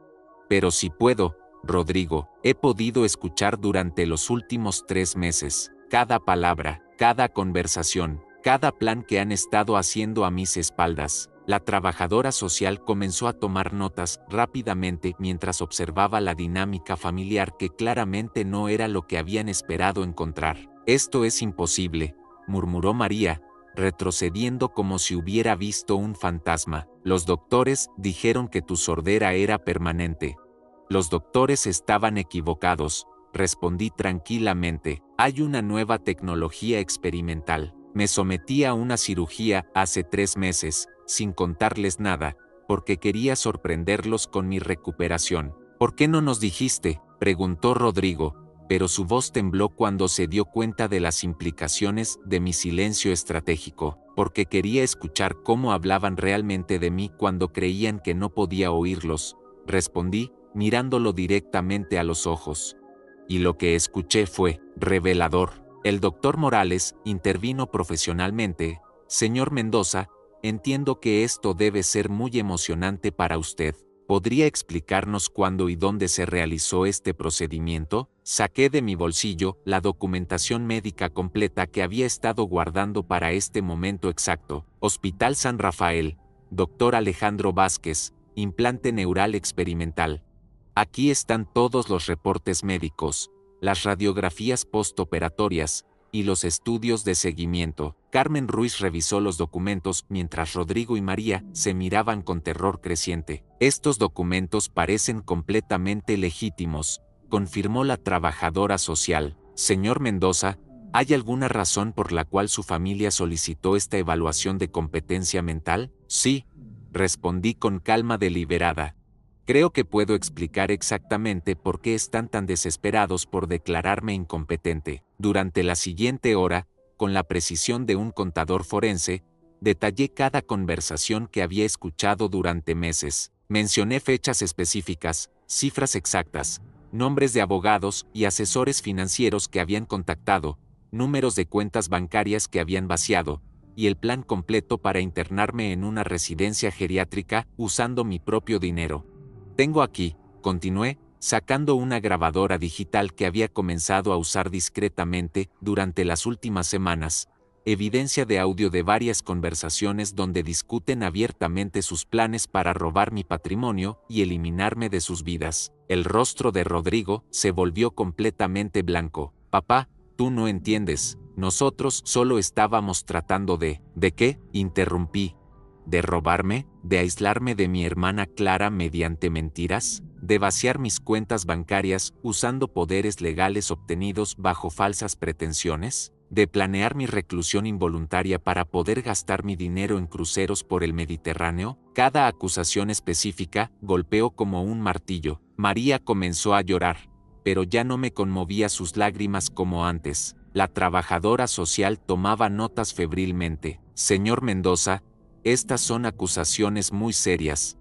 «Pero sí puedo, Rodrigo. He podido escuchar durante los últimos 3 meses. Cada palabra, cada conversación, cada plan que han estado haciendo a mis espaldas». La trabajadora social comenzó a tomar notas rápidamente mientras observaba la dinámica familiar que claramente no era lo que habían esperado encontrar. «Esto es imposible», murmuró María, retrocediendo como si hubiera visto un fantasma. «Los doctores dijeron que tu sordera era permanente». «Los doctores estaban equivocados», respondí tranquilamente. «Hay una nueva tecnología experimental. Me sometí a una cirugía hace 3 meses, sin contarles nada, porque quería sorprenderlos con mi recuperación». «¿Por qué no nos dijiste?», preguntó Rodrigo, pero su voz tembló cuando se dio cuenta de las implicaciones de mi silencio estratégico. «Porque quería escuchar cómo hablaban realmente de mí cuando creían que no podía oírlos», respondí, mirándolo directamente a los ojos. Y lo que escuché fue revelador. El doctor Morales intervino profesionalmente. «Señor Mendoza, entiendo que esto debe ser muy emocionante para usted. ¿Podría explicarnos cuándo y dónde se realizó este procedimiento?». Saqué de mi bolsillo la documentación médica completa que había estado guardando para este momento exacto. «Hospital San Rafael, Dr. Alejandro Vázquez, implante neural experimental. Aquí están todos los reportes médicos, las radiografías postoperatorias y los estudios de seguimiento». Carmen Ruiz revisó los documentos mientras Rodrigo y María se miraban con terror creciente. «Estos documentos parecen completamente legítimos», confirmó la trabajadora social. «Señor Mendoza, ¿hay alguna razón por la cual su familia solicitó esta evaluación de competencia mental?». «Sí», respondí con calma deliberada. «Creo que puedo explicar exactamente por qué están tan desesperados por declararme incompetente». Durante la siguiente hora, con la precisión de un contador forense, detallé cada conversación que había escuchado durante meses. Mencioné fechas específicas, cifras exactas, nombres de abogados y asesores financieros que habían contactado, números de cuentas bancarias que habían vaciado, y el plan completo para internarme en una residencia geriátrica usando mi propio dinero. Tengo aquí, continué, sacando una grabadora digital que había comenzado a usar discretamente durante las últimas semanas, evidencia de audio de varias conversaciones donde discuten abiertamente sus planes para robar mi patrimonio y eliminarme de sus vidas. El rostro de Rodrigo se volvió completamente blanco. Papá, tú no entiendes, nosotros solo estábamos tratando de... ¿De qué? Interrumpí. ¿De robarme? ¿De aislarme de mi hermana Clara mediante mentiras? ¿De vaciar mis cuentas bancarias usando poderes legales obtenidos bajo falsas pretensiones? ¿De planear mi reclusión involuntaria para poder gastar mi dinero en cruceros por el Mediterráneo? Cada acusación específica golpeó como un martillo. María comenzó a llorar, pero ya no me conmovía sus lágrimas como antes. La trabajadora social tomaba notas febrilmente. Señor Mendoza, estas son acusaciones muy serias.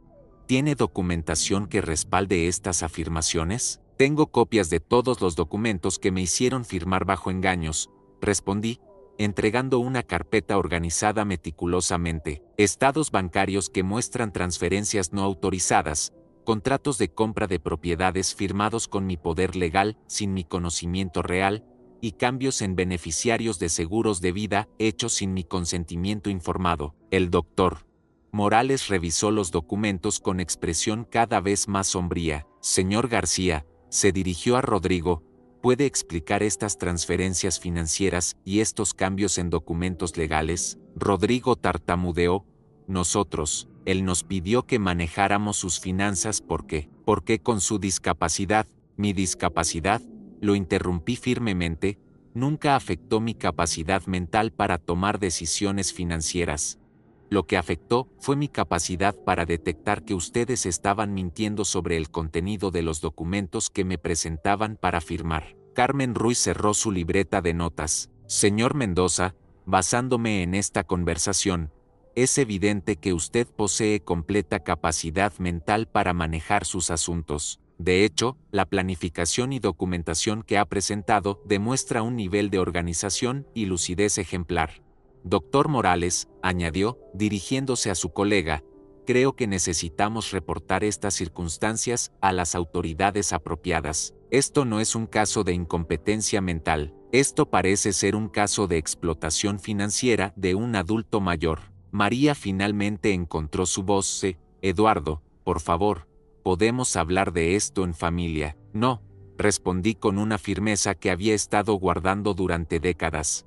¿Tiene documentación que respalde estas afirmaciones? Tengo copias de todos los documentos que me hicieron firmar bajo engaños, respondí, entregando una carpeta organizada meticulosamente, estados bancarios que muestran transferencias no autorizadas, contratos de compra de propiedades firmados con mi poder legal sin mi conocimiento real, y cambios en beneficiarios de seguros de vida hechos sin mi consentimiento informado. El doctor Morales revisó los documentos con expresión cada vez más sombría. Señor García, se dirigió a Rodrigo, ¿puede explicar estas transferencias financieras y estos cambios en documentos legales? Rodrigo tartamudeó. Nosotros, él nos pidió que manejáramos sus finanzas porque con su discapacidad, mi discapacidad, lo interrumpí firmemente, nunca afectó mi capacidad mental para tomar decisiones financieras. Lo que afectó fue mi capacidad para detectar que ustedes estaban mintiendo sobre el contenido de los documentos que me presentaban para firmar. Carmen Ruiz cerró su libreta de notas. Señor Mendoza, basándome en esta conversación, es evidente que usted posee completa capacidad mental para manejar sus asuntos. De hecho, la planificación y documentación que ha presentado demuestra un nivel de organización y lucidez ejemplar. Doctor Morales, añadió, dirigiéndose a su colega, creo que necesitamos reportar estas circunstancias a las autoridades apropiadas. Esto no es un caso de incompetencia mental, esto parece ser un caso de explotación financiera de un adulto mayor. María finalmente encontró su voz. Eduardo, por favor, ¿podemos hablar de esto en familia? No, respondí con una firmeza que había estado guardando durante décadas.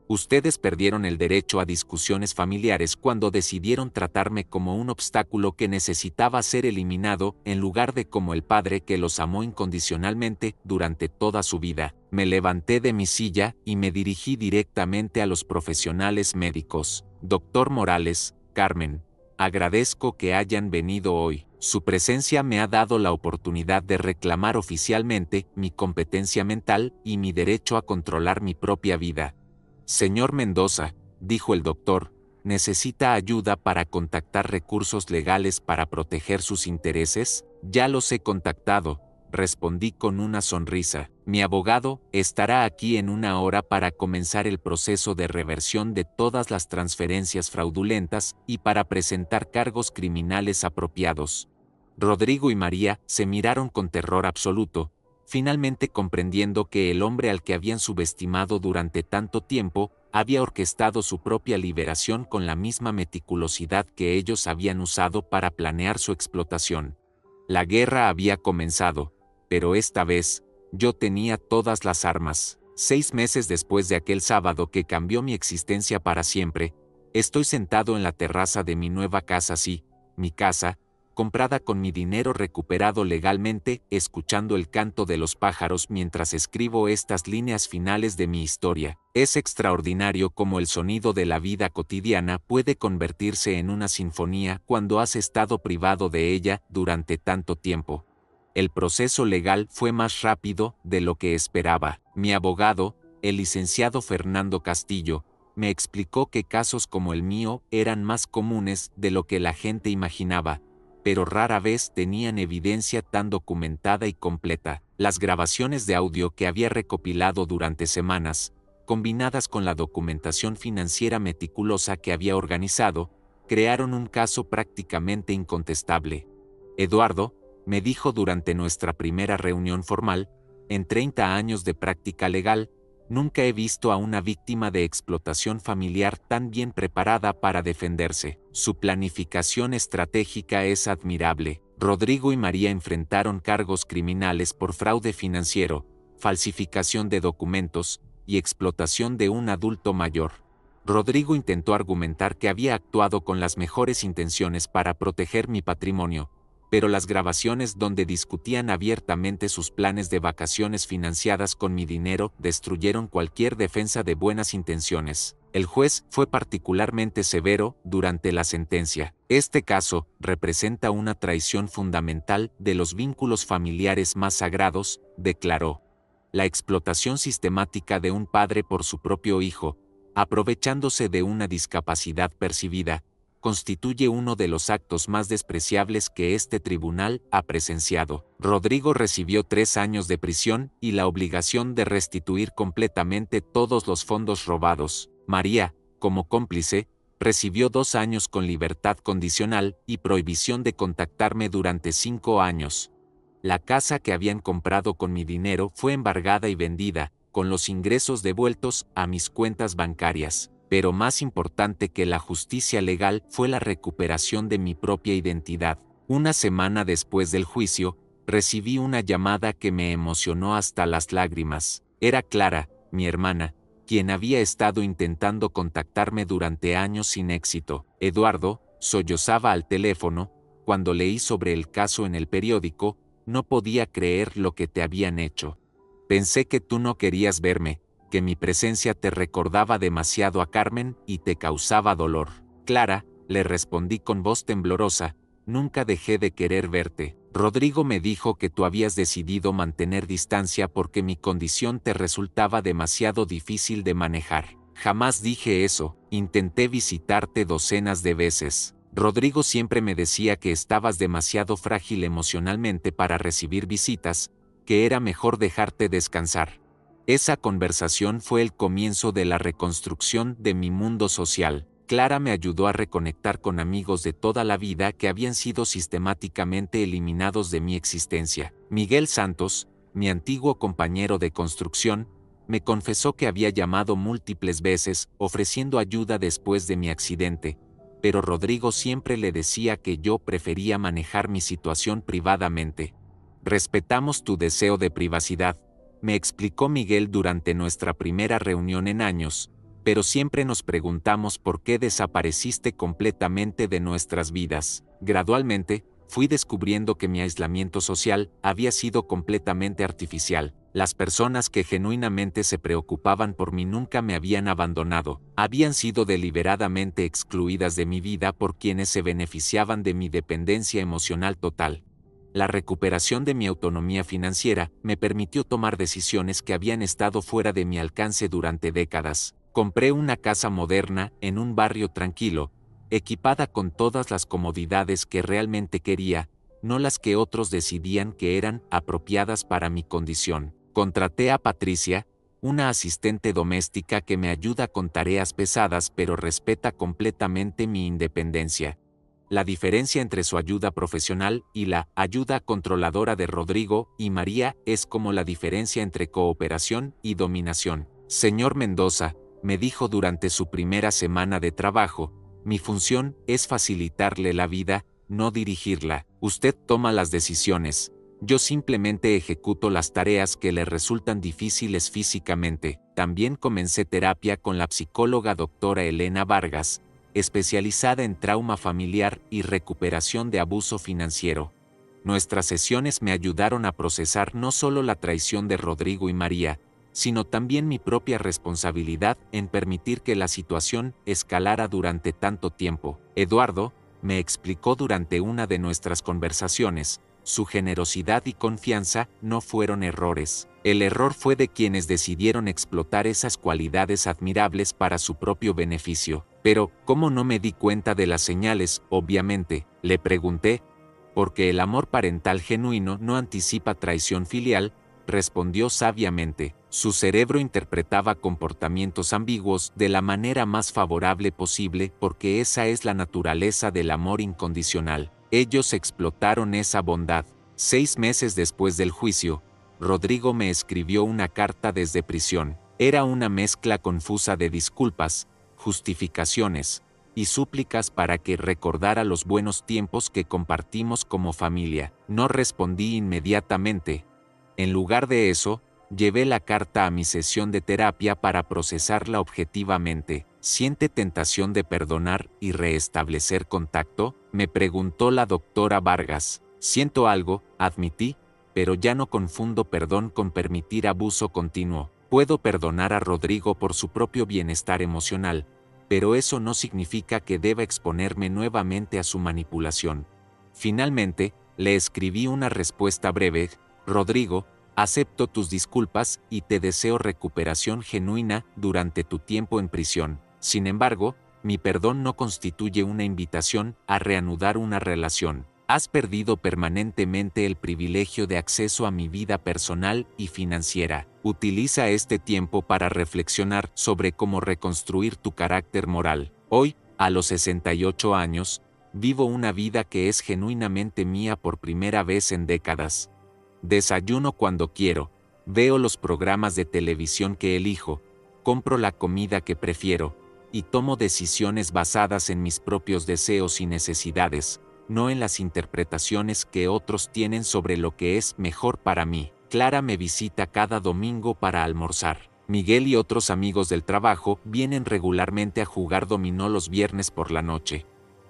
Ustedes perdieron el derecho a discusiones familiares cuando decidieron tratarme como un obstáculo que necesitaba ser eliminado en lugar de como el padre que los amó incondicionalmente durante toda su vida. Me levanté de mi silla y me dirigí directamente a los profesionales médicos. Doctor Morales, Carmen, agradezco que hayan venido hoy. Su presencia me ha dado la oportunidad de reclamar oficialmente mi competencia mental y mi derecho a controlar mi propia vida. Señor Mendoza, dijo el doctor, ¿necesita ayuda para contactar recursos legales para proteger sus intereses? Ya los he contactado, respondí con una sonrisa. Mi abogado estará aquí en una hora para comenzar el proceso de reversión de todas las transferencias fraudulentas y para presentar cargos criminales apropiados. Rodrigo y María se miraron con terror absoluto, finalmente comprendiendo que el hombre al que habían subestimado durante tanto tiempo había orquestado su propia liberación con la misma meticulosidad que ellos habían usado para planear su explotación. La guerra había comenzado, pero esta vez, yo tenía todas las armas. 6 meses después de aquel sábado que cambió mi existencia para siempre, estoy sentado en la terraza de mi nueva casa, sí, mi casa, comprada con mi dinero recuperado legalmente, escuchando el canto de los pájaros mientras escribo estas líneas finales de mi historia. Es extraordinario cómo el sonido de la vida cotidiana puede convertirse en una sinfonía cuando has estado privado de ella durante tanto tiempo. El proceso legal fue más rápido de lo que esperaba. Mi abogado, el licenciado Fernando Castillo, me explicó que casos como el mío eran más comunes de lo que la gente imaginaba, pero rara vez tenían evidencia tan documentada y completa. Las grabaciones de audio que había recopilado durante semanas, combinadas con la documentación financiera meticulosa que había organizado, crearon un caso prácticamente incontestable. Eduardo, me dijo durante nuestra primera reunión formal, en 30 años de práctica legal, nunca he visto a una víctima de explotación familiar tan bien preparada para defenderse. Su planificación estratégica es admirable. Rodrigo y María enfrentaron cargos criminales por fraude financiero, falsificación de documentos y explotación de un adulto mayor. Rodrigo intentó argumentar que había actuado con las mejores intenciones para proteger mi patrimonio, pero las grabaciones donde discutían abiertamente sus planes de vacaciones financiadas con mi dinero destruyeron cualquier defensa de buenas intenciones. El juez fue particularmente severo durante la sentencia. Este caso representa una traición fundamental de los vínculos familiares más sagrados, declaró. La explotación sistemática de un padre por su propio hijo, aprovechándose de una discapacidad percibida, constituye uno de los actos más despreciables que este tribunal ha presenciado. Rodrigo recibió 3 años de prisión y la obligación de restituir completamente todos los fondos robados. María, como cómplice, recibió 2 años con libertad condicional y prohibición de contactarme durante 5 años. La casa que habían comprado con mi dinero fue embargada y vendida, con los ingresos devueltos a mis cuentas bancarias. Pero más importante que la justicia legal fue la recuperación de mi propia identidad. Una semana después del juicio, recibí una llamada que me emocionó hasta las lágrimas. Era Clara, mi hermana, quien había estado intentando contactarme durante años sin éxito. Eduardo, sollozaba al teléfono, cuando leí sobre el caso en el periódico, no podía creer lo que te habían hecho. Pensé que tú no querías verme, que mi presencia te recordaba demasiado a Carmen y te causaba dolor. Clara, le respondí con voz temblorosa, nunca dejé de querer verte. Rodrigo me dijo que tú habías decidido mantener distancia porque mi condición te resultaba demasiado difícil de manejar. Jamás dije eso, intenté visitarte docenas de veces. Rodrigo siempre me decía que estabas demasiado frágil emocionalmente para recibir visitas, que era mejor dejarte descansar. Esa conversación fue el comienzo de la reconstrucción de mi mundo social. Clara me ayudó a reconectar con amigos de toda la vida que habían sido sistemáticamente eliminados de mi existencia. Miguel Santos, mi antiguo compañero de construcción, me confesó que había llamado múltiples veces ofreciendo ayuda después de mi accidente, pero Rodrigo siempre le decía que yo prefería manejar mi situación privadamente. Respetamos tu deseo de privacidad, me explicó Miguel durante nuestra primera reunión en años, pero siempre nos preguntamos por qué desapareciste completamente de nuestras vidas. Gradualmente, fui descubriendo que mi aislamiento social había sido completamente artificial. Las personas que genuinamente se preocupaban por mí nunca me habían abandonado, habían sido deliberadamente excluidas de mi vida por quienes se beneficiaban de mi dependencia emocional total. La recuperación de mi autonomía financiera me permitió tomar decisiones que habían estado fuera de mi alcance durante décadas. Compré una casa moderna en un barrio tranquilo, equipada con todas las comodidades que realmente quería, no las que otros decidían que eran apropiadas para mi condición. Contraté a Patricia, una asistente doméstica que me ayuda con tareas pesadas pero respeta completamente mi independencia. La diferencia entre su ayuda profesional y la ayuda controladora de Rodrigo y María es como la diferencia entre cooperación y dominación. Señor Mendoza, me dijo durante su primera semana de trabajo, mi función es facilitarle la vida, no dirigirla. Usted toma las decisiones. Yo simplemente ejecuto las tareas que le resultan difíciles físicamente. También comencé terapia con la psicóloga doctora Elena Vargas, especializada en trauma familiar y recuperación de abuso financiero. Nuestras sesiones me ayudaron a procesar no solo la traición de Rodrigo y María, sino también mi propia responsabilidad en permitir que la situación escalara durante tanto tiempo. Eduardo, me explicó durante una de nuestras conversaciones, su generosidad y confianza no fueron errores. El error fue de quienes decidieron explotar esas cualidades admirables para su propio beneficio. Pero, ¿cómo no me di cuenta de las señales? Obviamente, le pregunté. Porque el amor parental genuino no anticipa traición filial, respondió sabiamente. Su cerebro interpretaba comportamientos ambiguos de la manera más favorable posible porque esa es la naturaleza del amor incondicional. Ellos explotaron esa bondad. 6 meses después del juicio, Rodrigo me escribió una carta desde prisión. Era una mezcla confusa de disculpas, justificaciones y súplicas para que recordara los buenos tiempos que compartimos como familia. No respondí inmediatamente. En lugar de eso, llevé la carta a mi sesión de terapia para procesarla objetivamente. ¿Siente tentación de perdonar y restablecer contacto?, me preguntó la doctora Vargas. Siento algo, admití, pero ya no confundo perdón con permitir abuso continuo. Puedo perdonar a Rodrigo por su propio bienestar emocional, pero eso no significa que deba exponerme nuevamente a su manipulación. Finalmente, le escribí una respuesta breve: Rodrigo, acepto tus disculpas y te deseo recuperación genuina durante tu tiempo en prisión. Sin embargo, mi perdón no constituye una invitación a reanudar una relación. Has perdido permanentemente el privilegio de acceso a mi vida personal y financiera. Utiliza este tiempo para reflexionar sobre cómo reconstruir tu carácter moral. Hoy, a los 68 años, vivo una vida que es genuinamente mía por primera vez en décadas. Desayuno cuando quiero, veo los programas de televisión que elijo, compro la comida que prefiero, y tomo decisiones basadas en mis propios deseos y necesidades, no en las interpretaciones que otros tienen sobre lo que es mejor para mí. Clara me visita cada domingo para almorzar. Miguel y otros amigos del trabajo vienen regularmente a jugar dominó los viernes por la noche.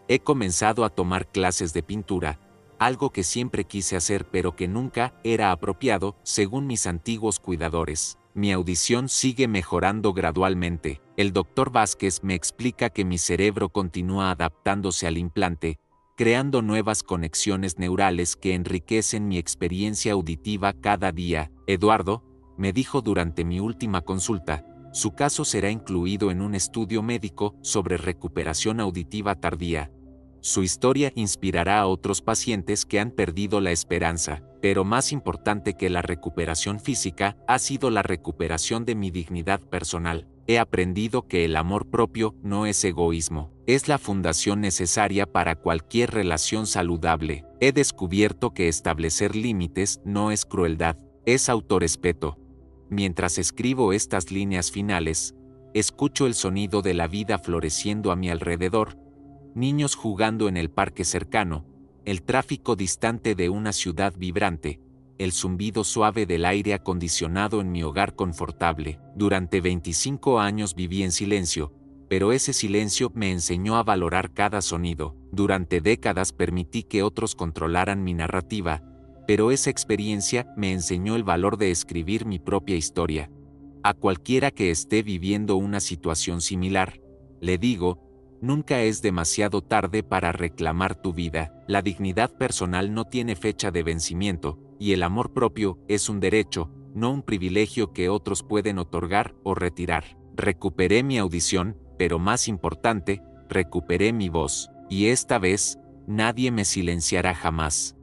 He comenzado a tomar clases de pintura, algo que siempre quise hacer pero que nunca era apropiado, según mis antiguos cuidadores. Mi audición sigue mejorando gradualmente. El doctor Vázquez me explica que mi cerebro continúa adaptándose al implante, creando nuevas conexiones neurales que enriquecen mi experiencia auditiva cada día. Eduardo, me dijo durante mi última consulta, su caso será incluido en un estudio médico sobre recuperación auditiva tardía. Su historia inspirará a otros pacientes que han perdido la esperanza, pero más importante que la recuperación física ha sido la recuperación de mi dignidad personal. He aprendido que el amor propio no es egoísmo, es la fundación necesaria para cualquier relación saludable. He descubierto que establecer límites no es crueldad, es autorrespeto. Mientras escribo estas líneas finales, escucho el sonido de la vida floreciendo a mi alrededor, niños jugando en el parque cercano, el tráfico distante de una ciudad vibrante, el zumbido suave del aire acondicionado en mi hogar confortable. Durante 25 años viví en silencio, pero ese silencio me enseñó a valorar cada sonido. Durante décadas permití que otros controlaran mi narrativa, pero esa experiencia me enseñó el valor de escribir mi propia historia. A cualquiera que esté viviendo una situación similar, le digo, nunca es demasiado tarde para reclamar tu vida. La dignidad personal no tiene fecha de vencimiento, y el amor propio es un derecho, no un privilegio que otros pueden otorgar o retirar. Recuperé mi audición, pero más importante, recuperé mi voz, y esta vez, nadie me silenciará jamás.